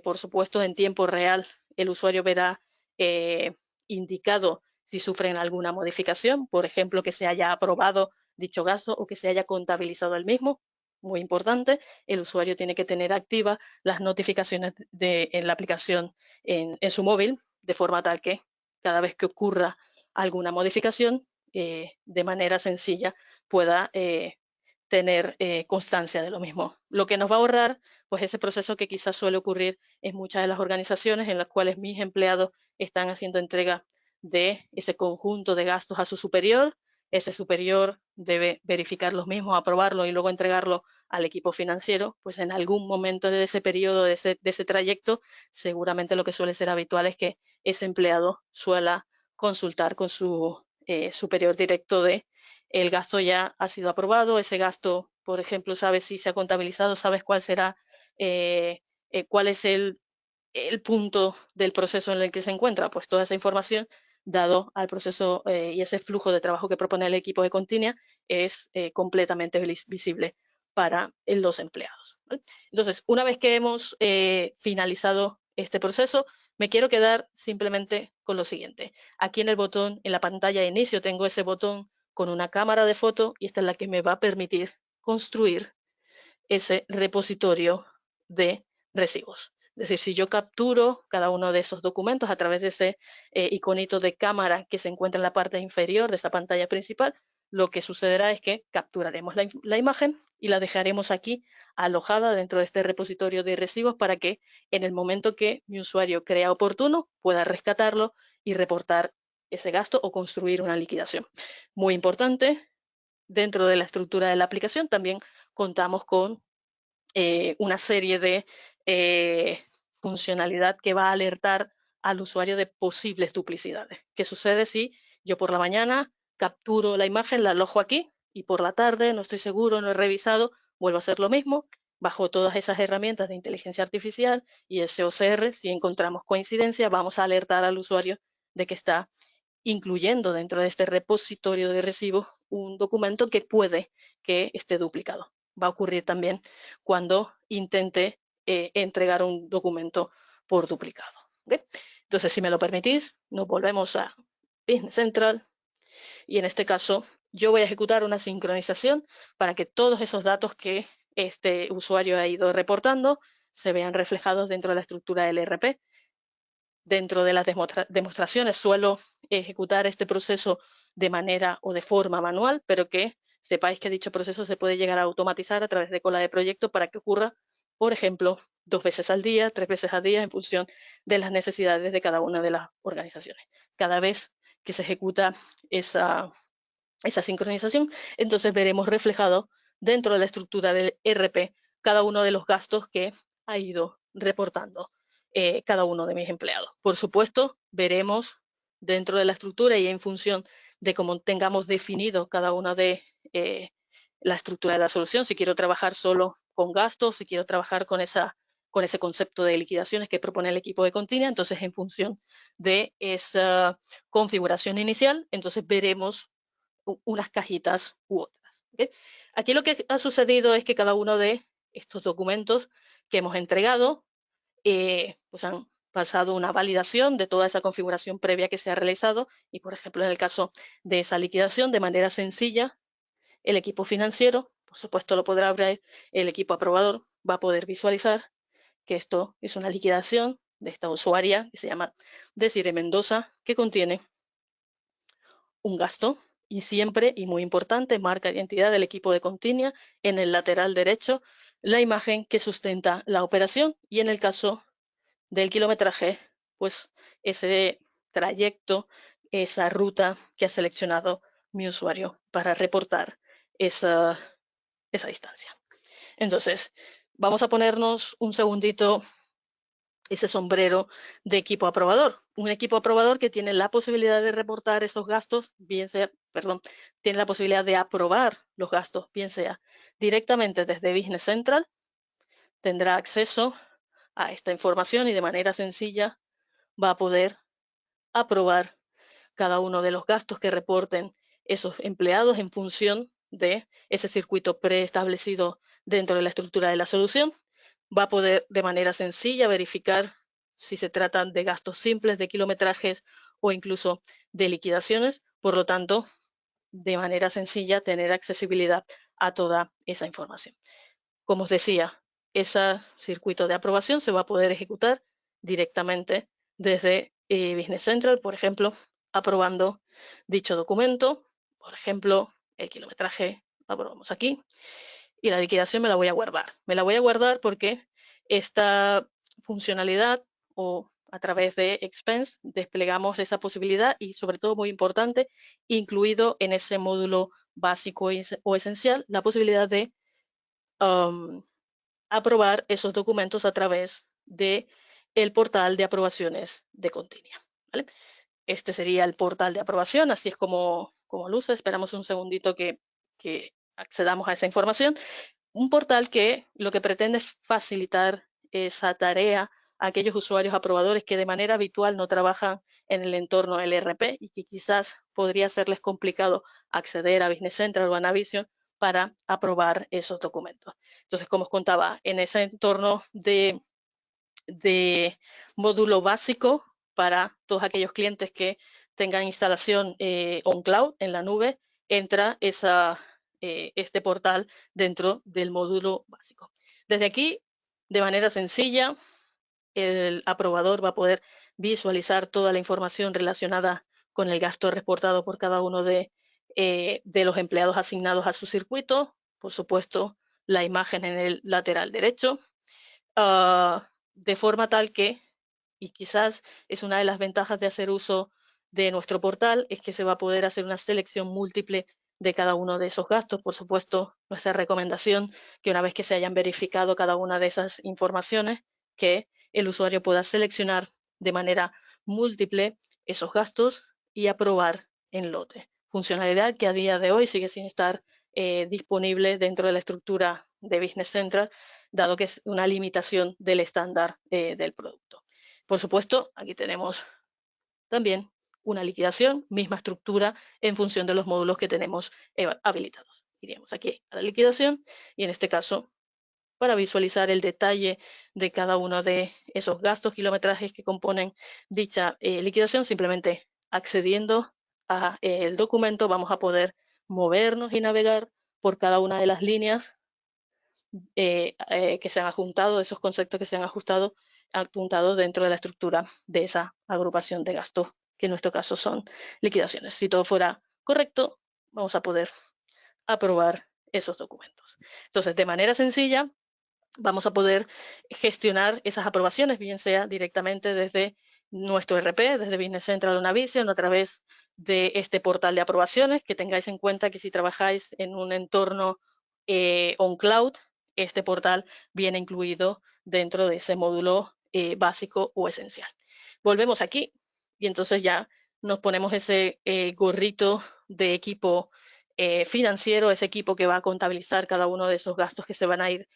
por supuesto, en tiempo real, el usuario verá indicado si sufren alguna modificación, por ejemplo, que se haya aprobado dicho gasto o que se haya contabilizado el mismo. Muy importante, el usuario tiene que tener activas las notificaciones en la aplicación en su móvil, de forma tal que cada vez que ocurra alguna modificación, de manera sencilla pueda tener constancia de lo mismo. Lo que nos va a ahorrar, pues ese proceso que quizás suele ocurrir en muchas de las organizaciones en las cuales mis empleados están haciendo entrega de ese conjunto de gastos a su superior. Ese superior debe verificar los mismos, aprobarlo y luego entregarlo al equipo financiero. Pues en algún momento de ese periodo, de ese trayecto, seguramente lo que suele ser habitual es que ese empleado suela consultar con su superior directo de el gasto ya ha sido aprobado, ese gasto, por ejemplo, sabes si se ha contabilizado, sabes cuál será, cuál es el punto del proceso en el que se encuentra, pues toda esa información, dado al proceso y ese flujo de trabajo que propone el equipo de Continia, es completamente visible para los empleados, ¿vale? Entonces, una vez que hemos finalizado este proceso, me quiero quedar simplemente con lo siguiente. Aquí en el botón, en la pantalla de inicio, tengo ese botón con una cámara de foto y esta es la que me va a permitir construir ese repositorio de recibos. Es decir, si yo capturo cada uno de esos documentos a través de ese iconito de cámara que se encuentra en la parte inferior de esa pantalla principal, lo que sucederá es que capturaremos la imagen y la dejaremos aquí alojada dentro de este repositorio de recibos para que en el momento que mi usuario crea oportuno pueda rescatarlo y reportar ese gasto o construir una liquidación. Muy importante, dentro de la estructura de la aplicación también contamos con una serie de funcionalidad que va a alertar al usuario de posibles duplicidades. ¿Qué sucede si yo por la mañana capturo la imagen, la alojo aquí y por la tarde no estoy seguro, no he revisado, vuelvo a hacer lo mismo? Bajo todas esas herramientas de inteligencia artificial y ese OCR, si encontramos coincidencia, vamos a alertar al usuario de que está incluyendo dentro de este repositorio de recibos un documento que puede que esté duplicado. Va a ocurrir también cuando intente entregar un documento por duplicado. ¿Okay? Entonces, si me lo permitís, nos volvemos a Business Central y en este caso yo voy a ejecutar una sincronización para que todos esos datos que este usuario ha ido reportando se vean reflejados dentro de la estructura del ERP. Dentro de las demostraciones suelo ejecutar este proceso de manera o de forma manual, pero que sepáis que dicho proceso se puede llegar a automatizar a través de cola de proyecto para que ocurra, por ejemplo, 2 veces al día, 3 veces al día, en función de las necesidades de cada una de las organizaciones. Cada vez que se ejecuta esa sincronización, entonces veremos reflejado dentro de la estructura del ERP cada uno de los gastos que ha ido reportando cada uno de mis empleados. Por supuesto, veremos dentro de la estructura y en función de cómo tengamos definido cada una de la estructura de la solución, si quiero trabajar solo con gastos, si quiero trabajar con ese concepto de liquidaciones que propone el equipo de Continia. Entonces, en función de esa configuración inicial, entonces veremos unas cajitas u otras. ¿Okay? Aquí lo que ha sucedido es que cada uno de estos documentos que hemos entregado pues han pasado una validación de toda esa configuración previa que se ha realizado y, por ejemplo, en el caso de esa liquidación, de manera sencilla, el equipo financiero, por supuesto, lo podrá ver, el equipo aprobador va a poder visualizar que esto es una liquidación de esta usuaria que se llama Desiree Mendoza, que contiene un gasto y siempre, y muy importante, marca identidad del equipo de Continia en el lateral derecho, la imagen que sustenta la operación y en el caso del kilometraje, pues ese trayecto, esa ruta que ha seleccionado mi usuario para reportar esa distancia. Entonces, vamos a ponernos un segundito ese sombrero de equipo aprobador. Un equipo aprobador que tiene la posibilidad de reportar esos gastos, bien sea, perdón, tiene la posibilidad de aprobar los gastos, bien sea directamente desde Business Central, tendrá acceso a esta información y de manera sencilla va a poder aprobar cada uno de los gastos que reporten esos empleados en función de ese circuito preestablecido dentro de la estructura de la solución. Va a poder de manera sencilla verificar si se tratan de gastos simples, de kilometrajes o incluso de liquidaciones. Por lo tanto, de manera sencilla tener accesibilidad a toda esa información. Como os decía, ese circuito de aprobación se va a poder ejecutar directamente desde Business Central, por ejemplo, aprobando dicho documento. Por ejemplo, el kilometraje lo aprobamos aquí y la liquidación me la voy a guardar. Me la voy a guardar porque esta funcionalidad o a través de Expense desplegamos esa posibilidad y sobre todo muy importante, incluido en ese módulo básico o esencial, la posibilidad de aprobar esos documentos a través de el portal de aprobaciones de Continia. ¿Vale? Este sería el portal de aprobación, así es como luce. Esperamos un segundito que accedamos a esa información. Un portal que lo que pretende es facilitar esa tarea a aquellos usuarios aprobadores que de manera habitual no trabajan en el entorno LRP y que quizás podría serles complicado acceder a Business Central o a Navision para aprobar esos documentos. Entonces, como os contaba, en ese entorno de módulo básico para todos aquellos clientes que tengan instalación on cloud, en la nube, entra este portal dentro del módulo básico. Desde aquí, de manera sencilla, el aprobador va a poder visualizar toda la información relacionada con el gasto reportado por cada uno de los empleados asignados a su circuito. Por supuesto, la imagen en el lateral derecho, de forma tal que, y quizás es una de las ventajas de hacer uso de nuestro portal, es que se va a poder hacer una selección múltiple de cada uno de esos gastos. Por supuesto, nuestra recomendación que una vez que se hayan verificado cada una de esas informaciones, que el usuario pueda seleccionar de manera múltiple esos gastos y aprobar en lote. Funcionalidad que a día de hoy sigue sin estar disponible dentro de la estructura de Business Central, dado que es una limitación del estándar del producto. Por supuesto, aquí tenemos también una liquidación, misma estructura en función de los módulos que tenemos habilitados. Iríamos aquí a la liquidación y en este caso, para visualizar el detalle de cada uno de esos gastos, kilometrajes que componen dicha liquidación, simplemente accediendo al documento vamos a poder movernos y navegar por cada una de las líneas que se han adjuntado, esos conceptos que se han adjuntado dentro de la estructura de esa agrupación de gastos, que en nuestro caso son liquidaciones. Si todo fuera correcto, vamos a poder aprobar esos documentos. Entonces, de manera sencilla, vamos a poder gestionar esas aprobaciones, bien sea directamente desde nuestro RP, desde Business Central o Navision, a través de este portal de aprobaciones, que tengáis en cuenta que si trabajáis en un entorno on cloud, este portal viene incluido dentro de ese módulo básico o esencial. Volvemos aquí y entonces ya nos ponemos ese gorrito de equipo financiero, ese equipo que va a contabilizar cada uno de esos gastos que se van a ir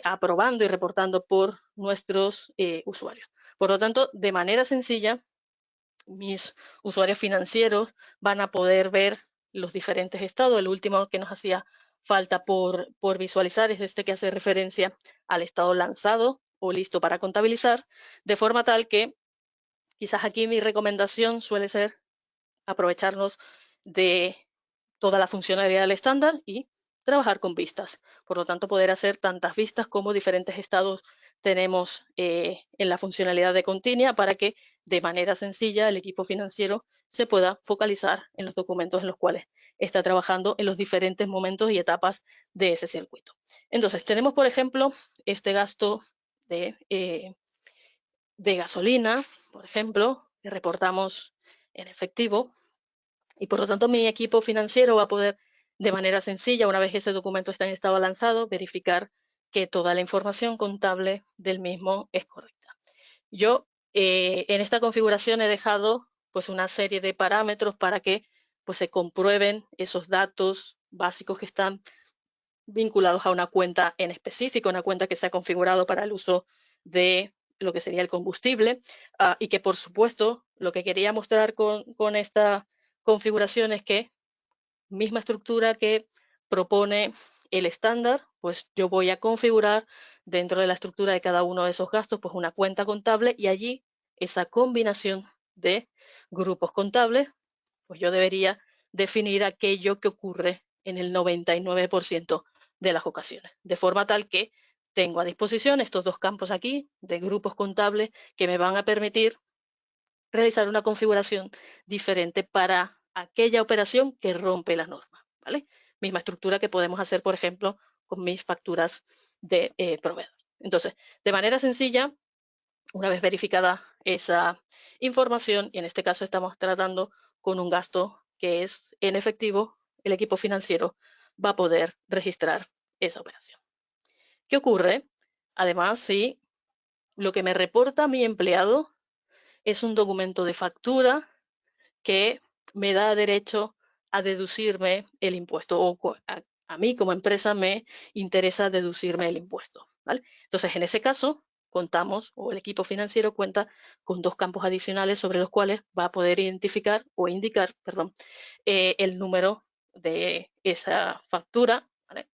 aprobando y reportando por nuestros usuarios. Por lo tanto, de manera sencilla, mis usuarios financieros van a poder ver los diferentes estados. El último que nos hacía falta por visualizar es este que hace referencia al estado lanzado o listo para contabilizar, de forma tal que quizás aquí mi recomendación suele ser aprovecharnos de toda la funcionalidad del estándar y trabajar con vistas. Por lo tanto, poder hacer tantas vistas como diferentes estados tenemos en la funcionalidad de Continia para que de manera sencilla el equipo financiero se pueda focalizar en los documentos en los cuales está trabajando en los diferentes momentos y etapas de ese circuito. Entonces, tenemos, por ejemplo, este gasto de gasolina, por ejemplo, que reportamos en efectivo, y por lo tanto mi equipo financiero va a poder de manera sencilla, una vez que ese documento está en estado lanzado, verificar que toda la información contable del mismo es correcta. Yo en esta configuración he dejado pues una serie de parámetros para que pues se comprueben esos datos básicos que están vinculados a una cuenta en específico, una cuenta que se ha configurado para el uso de lo que sería el combustible y que por supuesto lo que quería mostrar con esta configuración es que misma estructura que propone el estándar, pues yo voy a configurar dentro de la estructura de cada uno de esos gastos pues una cuenta contable y allí esa combinación de grupos contables, pues yo debería definir aquello que ocurre en el 99% de las ocasiones, de forma tal que tengo a disposición estos dos campos aquí de grupos contables que me van a permitir realizar una configuración diferente para aquella operación que rompe la norma, ¿vale? Misma estructura que podemos hacer, por ejemplo, con mis facturas de proveedor. Entonces, de manera sencilla, una vez verificada esa información, y en este caso estamos tratando con un gasto que es en efectivo, el equipo financiero va a poder registrar esa operación. ¿Qué ocurre? Además, si lo que me reporta mi empleado es un documento de factura que me da derecho a deducirme el impuesto o a mí como empresa me interesa deducirme el impuesto, ¿vale? Entonces, en ese caso, contamos o el equipo financiero cuenta con dos campos adicionales sobre los cuales va a poder identificar o indicar, perdón, el número de esa factura, ¿vale?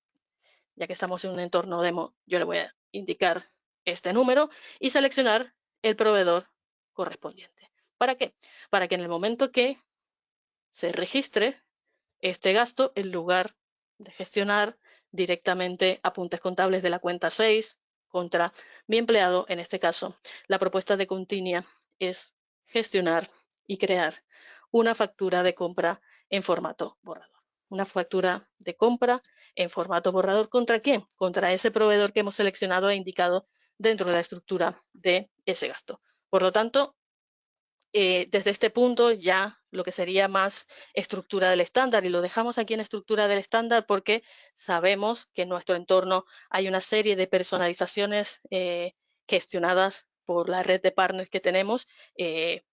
Ya que estamos en un entorno demo, yo le voy a indicar este número y seleccionar el proveedor correspondiente. ¿Para qué? Para que en el momento que se registre este gasto, en lugar de gestionar directamente apuntes contables de la cuenta 6 contra mi empleado, en este caso, la propuesta de Continia es gestionar y crear una factura de compra en formato borrador. Una factura de compra en formato borrador, ¿contra quién? Contra ese proveedor que hemos seleccionado e indicado dentro de la estructura de ese gasto. Por lo tanto, desde este punto ya lo que sería más estructura del estándar, y lo dejamos aquí en estructura del estándar porque sabemos que en nuestro entorno hay una serie de personalizaciones gestionadas por la red de partners que tenemos,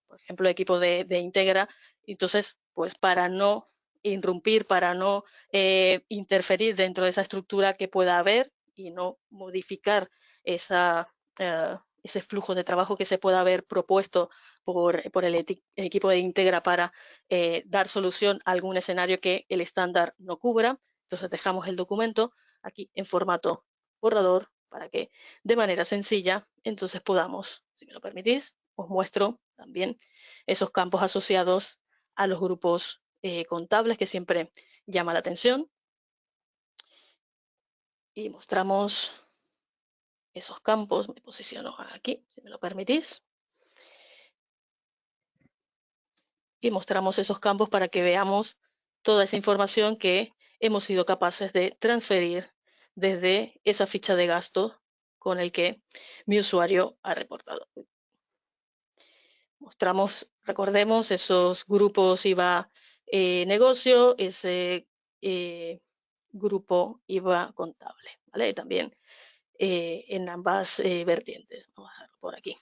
por ejemplo, el equipo de Integra. Entonces, pues para no irrumpir, para no interferir dentro de esa estructura que pueda haber y no modificar ese flujo de trabajo que se pueda haber propuesto por el equipo de Integra para dar solución a algún escenario que el estándar no cubra. Entonces dejamos el documento aquí en formato borrador para que de manera sencilla entonces podamos, si me lo permitís, os muestro también esos campos asociados a los grupos contables que siempre llama la atención. Y mostramos esos campos, me posiciono aquí, si me lo permitís. Y mostramos esos campos para que veamos toda esa información que hemos sido capaces de transferir desde esa ficha de gasto con el que mi usuario ha reportado. Mostramos, recordemos, esos grupos IVA negocio, ese grupo IVA contable, ¿vale? También en ambas vertientes. Vamos a dejarlo por aquí.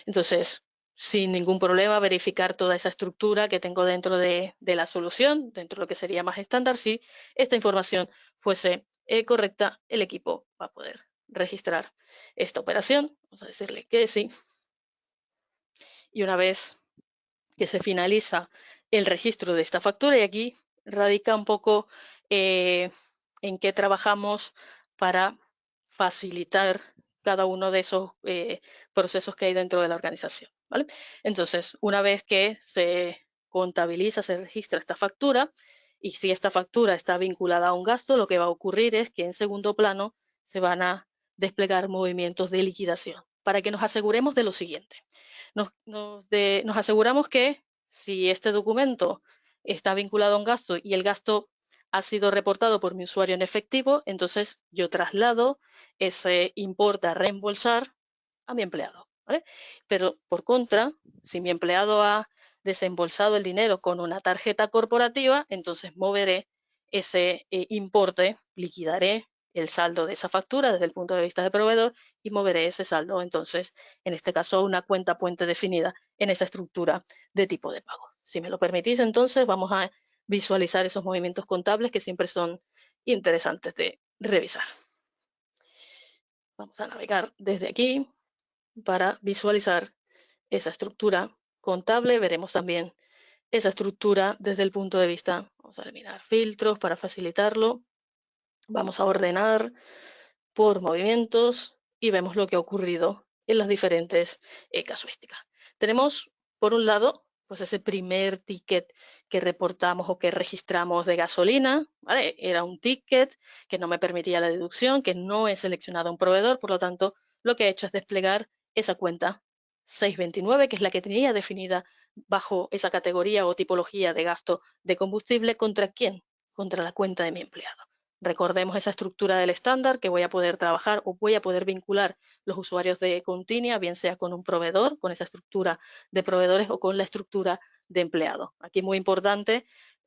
Entonces, sin ningún problema verificar toda esa estructura que tengo dentro de la solución, dentro de lo que sería más estándar. Si esta información fuese correcta, el equipo va a poder registrar esta operación. Vamos a decirle que sí. Y una vez que se finaliza el registro de esta factura, y aquí radica un poco en qué trabajamos para facilitar cada uno de esos procesos que hay dentro de la organización, ¿vale? Entonces, una vez que se contabiliza, se registra esta factura, y si esta factura está vinculada a un gasto, lo que va a ocurrir es que en segundo plano se van a desplegar movimientos de liquidación para que nos aseguremos de lo siguiente. Nos aseguramos que si este documento está vinculado a un gasto y el gasto ha sido reportado por mi usuario en efectivo, entonces yo traslado ese importe a reembolsar a mi empleado, ¿vale? Pero por contra, si mi empleado ha desembolsado el dinero con una tarjeta corporativa, entonces moveré ese importe, liquidaré el saldo de esa factura desde el punto de vista del proveedor y moveré ese saldo, entonces, en este caso, a una cuenta puente definida en esa estructura de tipo de pago. Si me lo permitís, entonces, vamos a visualizar esos movimientos contables que siempre son interesantes de revisar. Vamos a navegar desde aquí para visualizar esa estructura contable. Veremos también esa estructura desde el punto de vista, vamos a eliminar filtros para facilitarlo. Vamos a ordenar por movimientos y vemos lo que ha ocurrido en las diferentes casuísticas. Tenemos, por un lado, pues ese primer ticket que reportamos o que registramos de gasolina, ¿vale? Era un ticket que no me permitía la deducción, que no he seleccionado un proveedor, por lo tanto, lo que he hecho es desplegar esa cuenta 629, que es la que tenía definida bajo esa categoría o tipología de gasto de combustible. ¿Contra quién? Contra la cuenta de mi empleado. Recordemos esa estructura del estándar que voy a poder trabajar o voy a poder vincular los usuarios de Continia, bien sea con un proveedor, con esa estructura de proveedores o con la estructura de empleado. Aquí es muy importante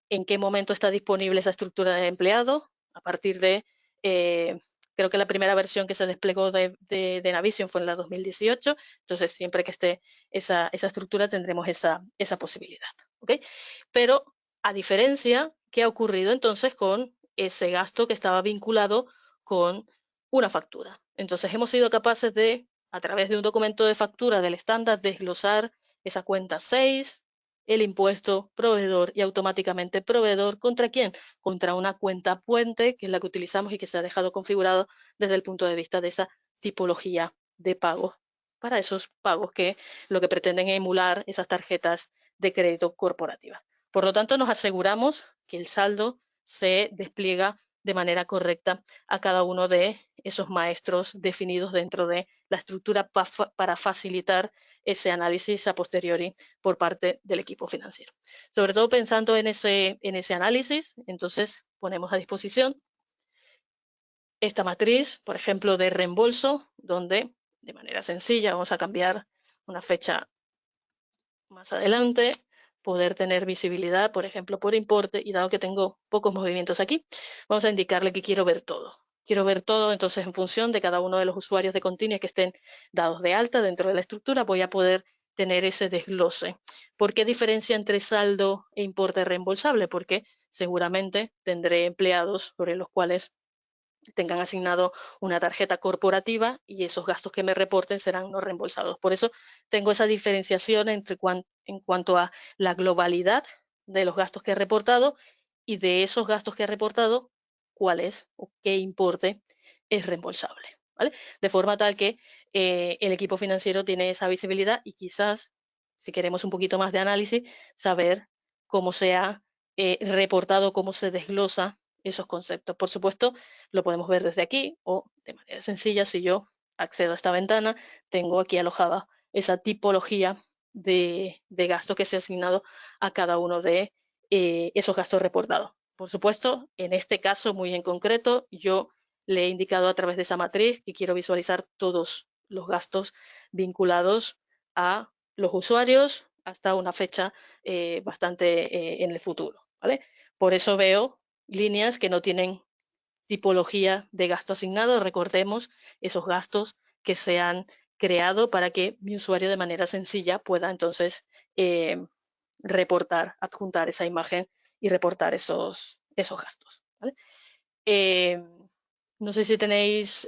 en qué momento está disponible esa estructura de empleado. A partir de, creo que la primera versión que se desplegó de Navision fue en la 2018, entonces siempre que esté esa estructura tendremos esa posibilidad, ¿okay? Pero a diferencia, ¿qué ha ocurrido entonces con ese gasto que estaba vinculado con una factura? Entonces hemos sido capaces de, a través de un documento de factura del estándar, desglosar esa cuenta 6, el impuesto, proveedor y automáticamente proveedor. ¿Contra quién? Contra una cuenta puente, que es la que utilizamos y que se ha dejado configurado desde el punto de vista de esa tipología de pagos, para esos pagos que lo que pretenden es emular esas tarjetas de crédito corporativas. Por lo tanto, nos aseguramos que el saldo se despliega de manera correcta a cada uno de esos maestros definidos dentro de la estructura para facilitar ese análisis a posteriori por parte del equipo financiero. Sobre todo pensando en ese análisis, entonces ponemos a disposición esta matriz, por ejemplo, de reembolso, donde de manera sencilla vamos a cambiar una fecha más adelante, poder tener visibilidad, por ejemplo, por importe, y dado que tengo pocos movimientos aquí, vamos a indicarle que quiero ver todo. Quiero ver todo, entonces en función de cada uno de los usuarios de Continia que estén dados de alta dentro de la estructura, voy a poder tener ese desglose. ¿Por qué diferencia entre saldo e importe reembolsable? Porque seguramente tendré empleados sobre los cuales tengan asignado una tarjeta corporativa y esos gastos que me reporten serán no reembolsados. Por eso tengo esa diferenciación en cuanto a la globalidad de los gastos que he reportado y de esos gastos que he reportado, cuál es o qué importe es reembolsable, ¿vale? De forma tal que el equipo financiero tiene esa visibilidad y quizás, si queremos un poquito más de análisis, saber cómo se ha reportado, cómo se desglosa esos conceptos. Por supuesto, lo podemos ver desde aquí o de manera sencilla, si yo accedo a esta ventana, tengo aquí alojada esa tipología de gastos que se ha asignado a cada uno de esos gastos reportados. Por supuesto, en este caso muy en concreto, yo le he indicado a través de esa matriz que quiero visualizar todos los gastos vinculados a los usuarios hasta una fecha bastante en el futuro, ¿vale? Por eso veo líneas que no tienen tipología de gasto asignado. Recordemos esos gastos que se han creado para que mi usuario de manera sencilla pueda entonces reportar, adjuntar esa imagen y reportar esos gastos, ¿vale? No sé si tenéis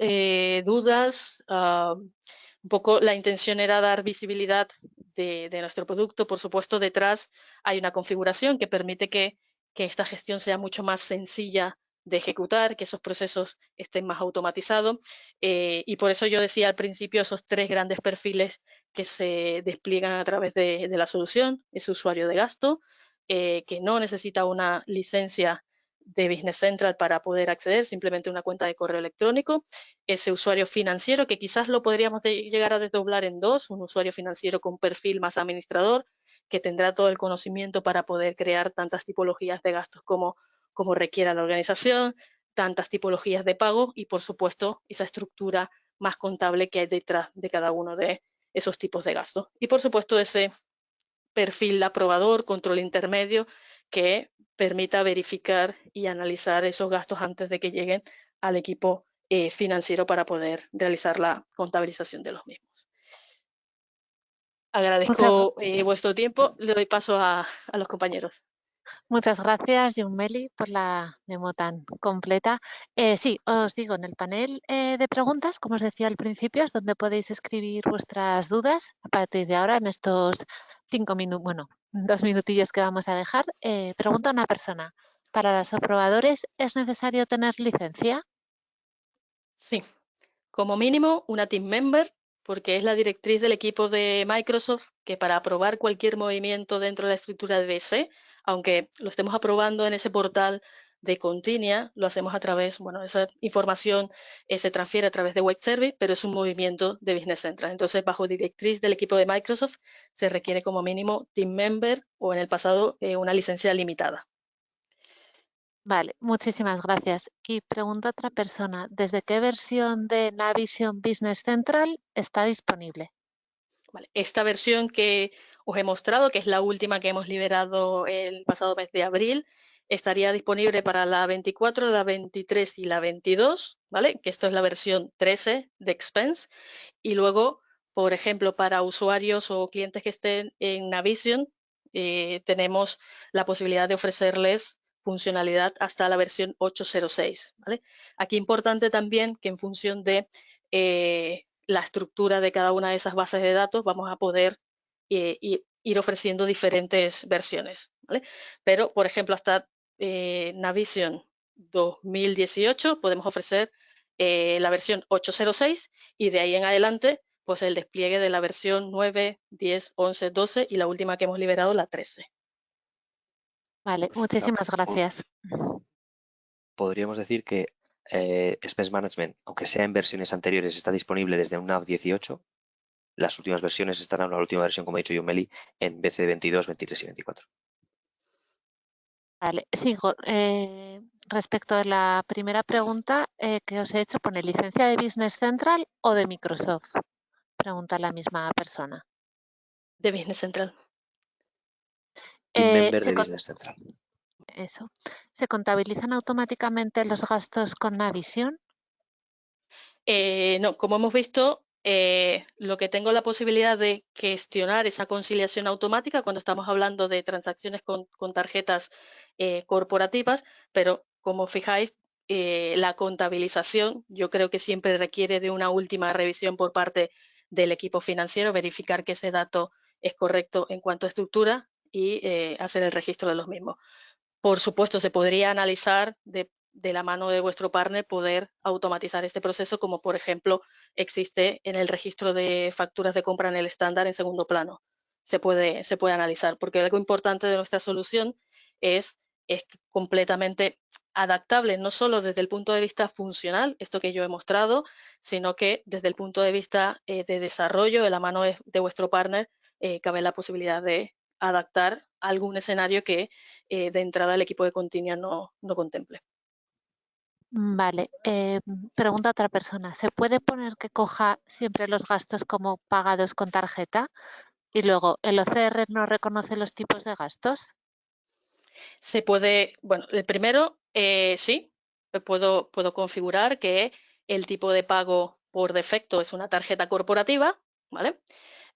dudas. Un poco la intención era dar visibilidad de nuestro producto. Por supuesto, detrás hay una configuración que permite que esta gestión sea mucho más sencilla de ejecutar, que esos procesos estén más automatizados. Y por eso yo decía al principio esos 3 grandes perfiles que se despliegan a través de la solución. Ese usuario de gasto, que no necesita una licencia de Business Central para poder acceder, simplemente una cuenta de correo electrónico. Ese usuario financiero, que quizás lo podríamos llegar a desdoblar en 2, un usuario financiero con perfil más administrador, que tendrá todo el conocimiento para poder crear tantas tipologías de gastos como requiera la organización, tantas tipologías de pago y, por supuesto, esa estructura más contable que hay detrás de cada uno de esos tipos de gastos. Y, por supuesto, ese perfil aprobador, control intermedio, que permita verificar y analizar esos gastos antes de que lleguen al equipo financiero para poder realizar la contabilización de los mismos. Agradezco vuestro tiempo. Le doy paso a los compañeros. Muchas gracias, Yunmeli, por la demo tan completa. Sí, os digo, en el panel de preguntas, como os decía al principio, es donde podéis escribir vuestras dudas. A partir de ahora, en estos 5 minutos, bueno, 2 minutillos que vamos a dejar, pregunta una persona. ¿Para los aprobadores es necesario tener licencia? Sí, como mínimo una team member, porque es la directriz del equipo de Microsoft que para aprobar cualquier movimiento dentro de la estructura de DC, aunque lo estemos aprobando en ese portal de Continia, lo hacemos a través, bueno, esa información se transfiere a través de Web Service, pero es un movimiento de Business Central. Entonces, bajo directriz del equipo de Microsoft, se requiere como mínimo team member o en el pasado una licencia limitada. Vale, muchísimas gracias. Y pregunta otra persona, ¿desde qué versión de Navision Business Central está disponible? Vale, esta versión que os he mostrado, que es la última que hemos liberado el pasado mes de abril, estaría disponible para la 24, la 23 y la 22, ¿vale? Que esto es la versión 13 de Expense. Y luego, por ejemplo, para usuarios o clientes que estén en Navision, tenemos la posibilidad de ofrecerles funcionalidad hasta la versión 8.06, ¿vale? Aquí importante también que en función de la estructura de cada una de esas bases de datos vamos a poder ir ofreciendo diferentes versiones, ¿vale? Pero, por ejemplo, hasta Navision 2018 podemos ofrecer la versión 8.06 y de ahí en adelante pues el despliegue de la versión 9, 10, 11, 12 y la última que hemos liberado, la 13. Vale, muchísimas gracias. Podríamos decir que Expense Management, aunque sea en versiones anteriores, está disponible desde un NAV 18. Las últimas versiones estarán en la última versión, como ha dicho Yunmeli, en BC 22, 23 y 24. Vale, sigo. Respecto a la primera pregunta que os he hecho, ¿pone licencia de Business Central o de Microsoft? Pregunta la misma persona. De Business Central. Team member de Business Central. Eso. ¿Se contabilizan automáticamente los gastos con Navision? No, como hemos visto, lo que tengo la posibilidad de gestionar esa conciliación automática cuando estamos hablando de transacciones con tarjetas corporativas, pero como fijáis, la contabilización yo creo que siempre requiere de una última revisión por parte del equipo financiero, verificar que ese dato es correcto en cuanto a estructura y hacer el registro de los mismos. Por supuesto, se podría analizar de la mano de vuestro partner poder automatizar este proceso, como por ejemplo existe en el registro de facturas de compra en el estándar en segundo plano. Se puede analizar, porque algo importante de nuestra solución es completamente adaptable, no solo desde el punto de vista funcional, esto que yo he mostrado, sino que desde el punto de vista de desarrollo, de la mano de vuestro partner, cabe la posibilidad de adaptar algún escenario que de entrada el equipo de Continia no contemple. Vale, pregunta otra persona. ¿Se puede poner que coja siempre los gastos como pagados con tarjeta y luego el OCR no reconoce los tipos de gastos? Se puede, bueno, el primero sí, puedo configurar que el tipo de pago por defecto es una tarjeta corporativa, ¿vale?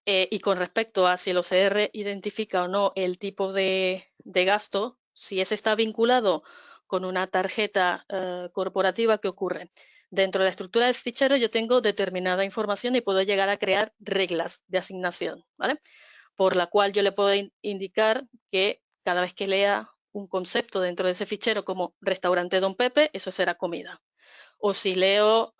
Y con respecto a si el OCR identifica o no el tipo de gasto, si ese está vinculado con una tarjeta corporativa, ¿qué ocurre? Dentro de la estructura del fichero yo tengo determinada información y puedo llegar a crear reglas de asignación, ¿vale? Por la cual yo le puedo indicar que cada vez que lea un concepto dentro de ese fichero como restaurante Don Pepe, eso será comida. O si leo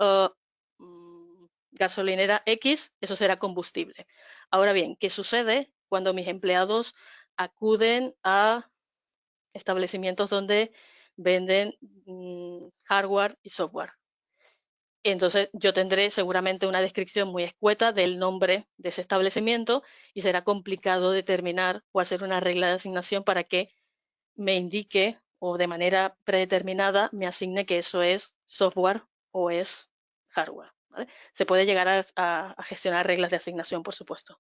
gasolinera X, eso será combustible. Ahora bien, ¿qué sucede cuando mis empleados acuden a establecimientos donde venden hardware y software? Entonces yo tendré seguramente una descripción muy escueta del nombre de ese establecimiento y será complicado determinar o hacer una regla de asignación para que me indique o de manera predeterminada me asigne que eso es software o es hardware, ¿vale? Se puede llegar a gestionar reglas de asignación, por supuesto.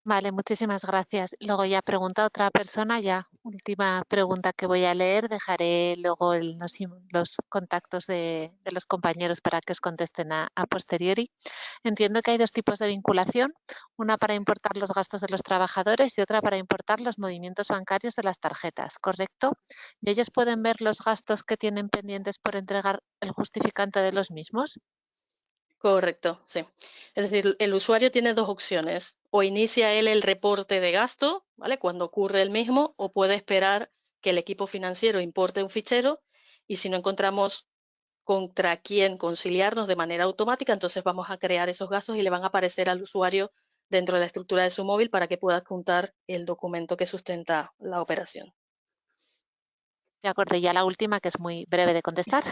Vale, muchísimas gracias. Luego ya pregunta otra persona, ya última pregunta que voy a leer. Dejaré luego los contactos de los compañeros para que os contesten a posteriori. Entiendo que hay dos tipos de vinculación, una para importar los gastos de los trabajadores y otra para importar los movimientos bancarios de las tarjetas, ¿correcto? ¿Y ellos pueden ver los gastos que tienen pendientes por entregar el justificante de los mismos? Correcto, sí. Es decir, el usuario tiene dos opciones. O inicia él el reporte de gasto, ¿vale? Cuando ocurre el mismo, o puede esperar que el equipo financiero importe un fichero y si no encontramos contra quién conciliarnos de manera automática, entonces vamos a crear esos gastos y le van a aparecer al usuario dentro de la estructura de su móvil para que pueda adjuntar el documento que sustenta la operación. De acuerdo, y ya la última, que es muy breve de contestar.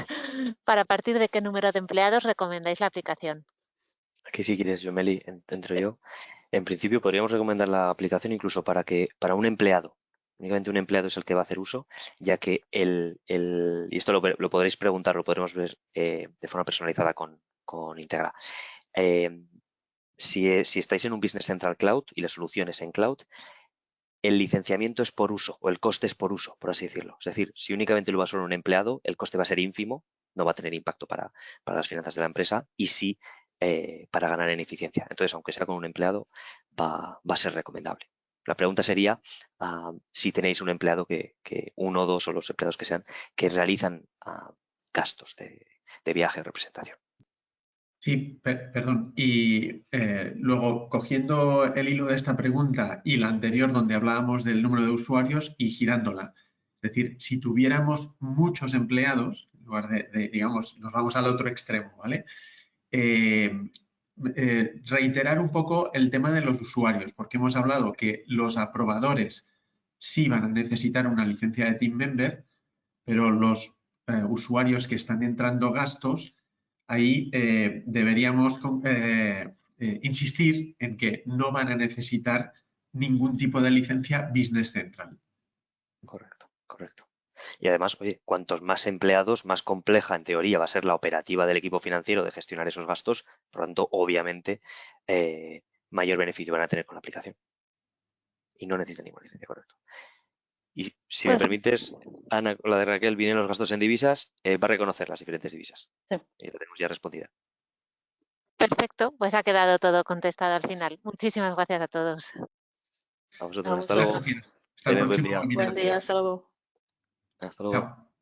¿Para partir de qué número de empleados recomendáis la aplicación? Aquí si quieres, Yomeli, entro yo. En principio podríamos recomendar la aplicación incluso para un empleado. Únicamente un empleado es el que va a hacer uso, ya que y esto lo podréis preguntar, lo podremos ver de forma personalizada con Integra. Si estáis en un Business Central Cloud y la solución es en cloud, el licenciamiento es por uso o el coste es por uso, por así decirlo. Es decir, si únicamente lo va solo un empleado, el coste va a ser ínfimo, no va a tener impacto para las finanzas de la empresa y sí para ganar en eficiencia. Entonces, aunque sea con un empleado, va a ser recomendable. La pregunta sería si tenéis un empleado que uno, dos o los empleados que sean, que realizan gastos de viaje o representación. Sí, perdón. Y luego, cogiendo el hilo de esta pregunta y la anterior donde hablábamos del número de usuarios y girándola. Es decir, si tuviéramos muchos empleados, en lugar de digamos, nos vamos al otro extremo, ¿vale? Reiterar un poco el tema de los usuarios, porque hemos hablado que los aprobadores sí van a necesitar una licencia de Team Member, pero los usuarios que están entrando gastos, ahí deberíamos insistir en que no van a necesitar ningún tipo de licencia Business Central. Correcto, correcto. Y además, oye, cuantos más empleados, más compleja en teoría va a ser la operativa del equipo financiero de gestionar esos gastos. Por lo tanto, obviamente, mayor beneficio van a tener con la aplicación. Y no necesitan ninguna licencia, correcto. Y si me permites, Ana, con la de Raquel, vienen los gastos en divisas, va a reconocer las diferentes divisas. Sí. Y la tenemos ya respondida. Perfecto, pues ha quedado todo contestado al final. Muchísimas gracias a todos. A vosotros, hasta vosotros. luego. Gracias. Hasta el Tened buen próximo día. webinar. Buen día, hasta luego. Hasta luego. Chao.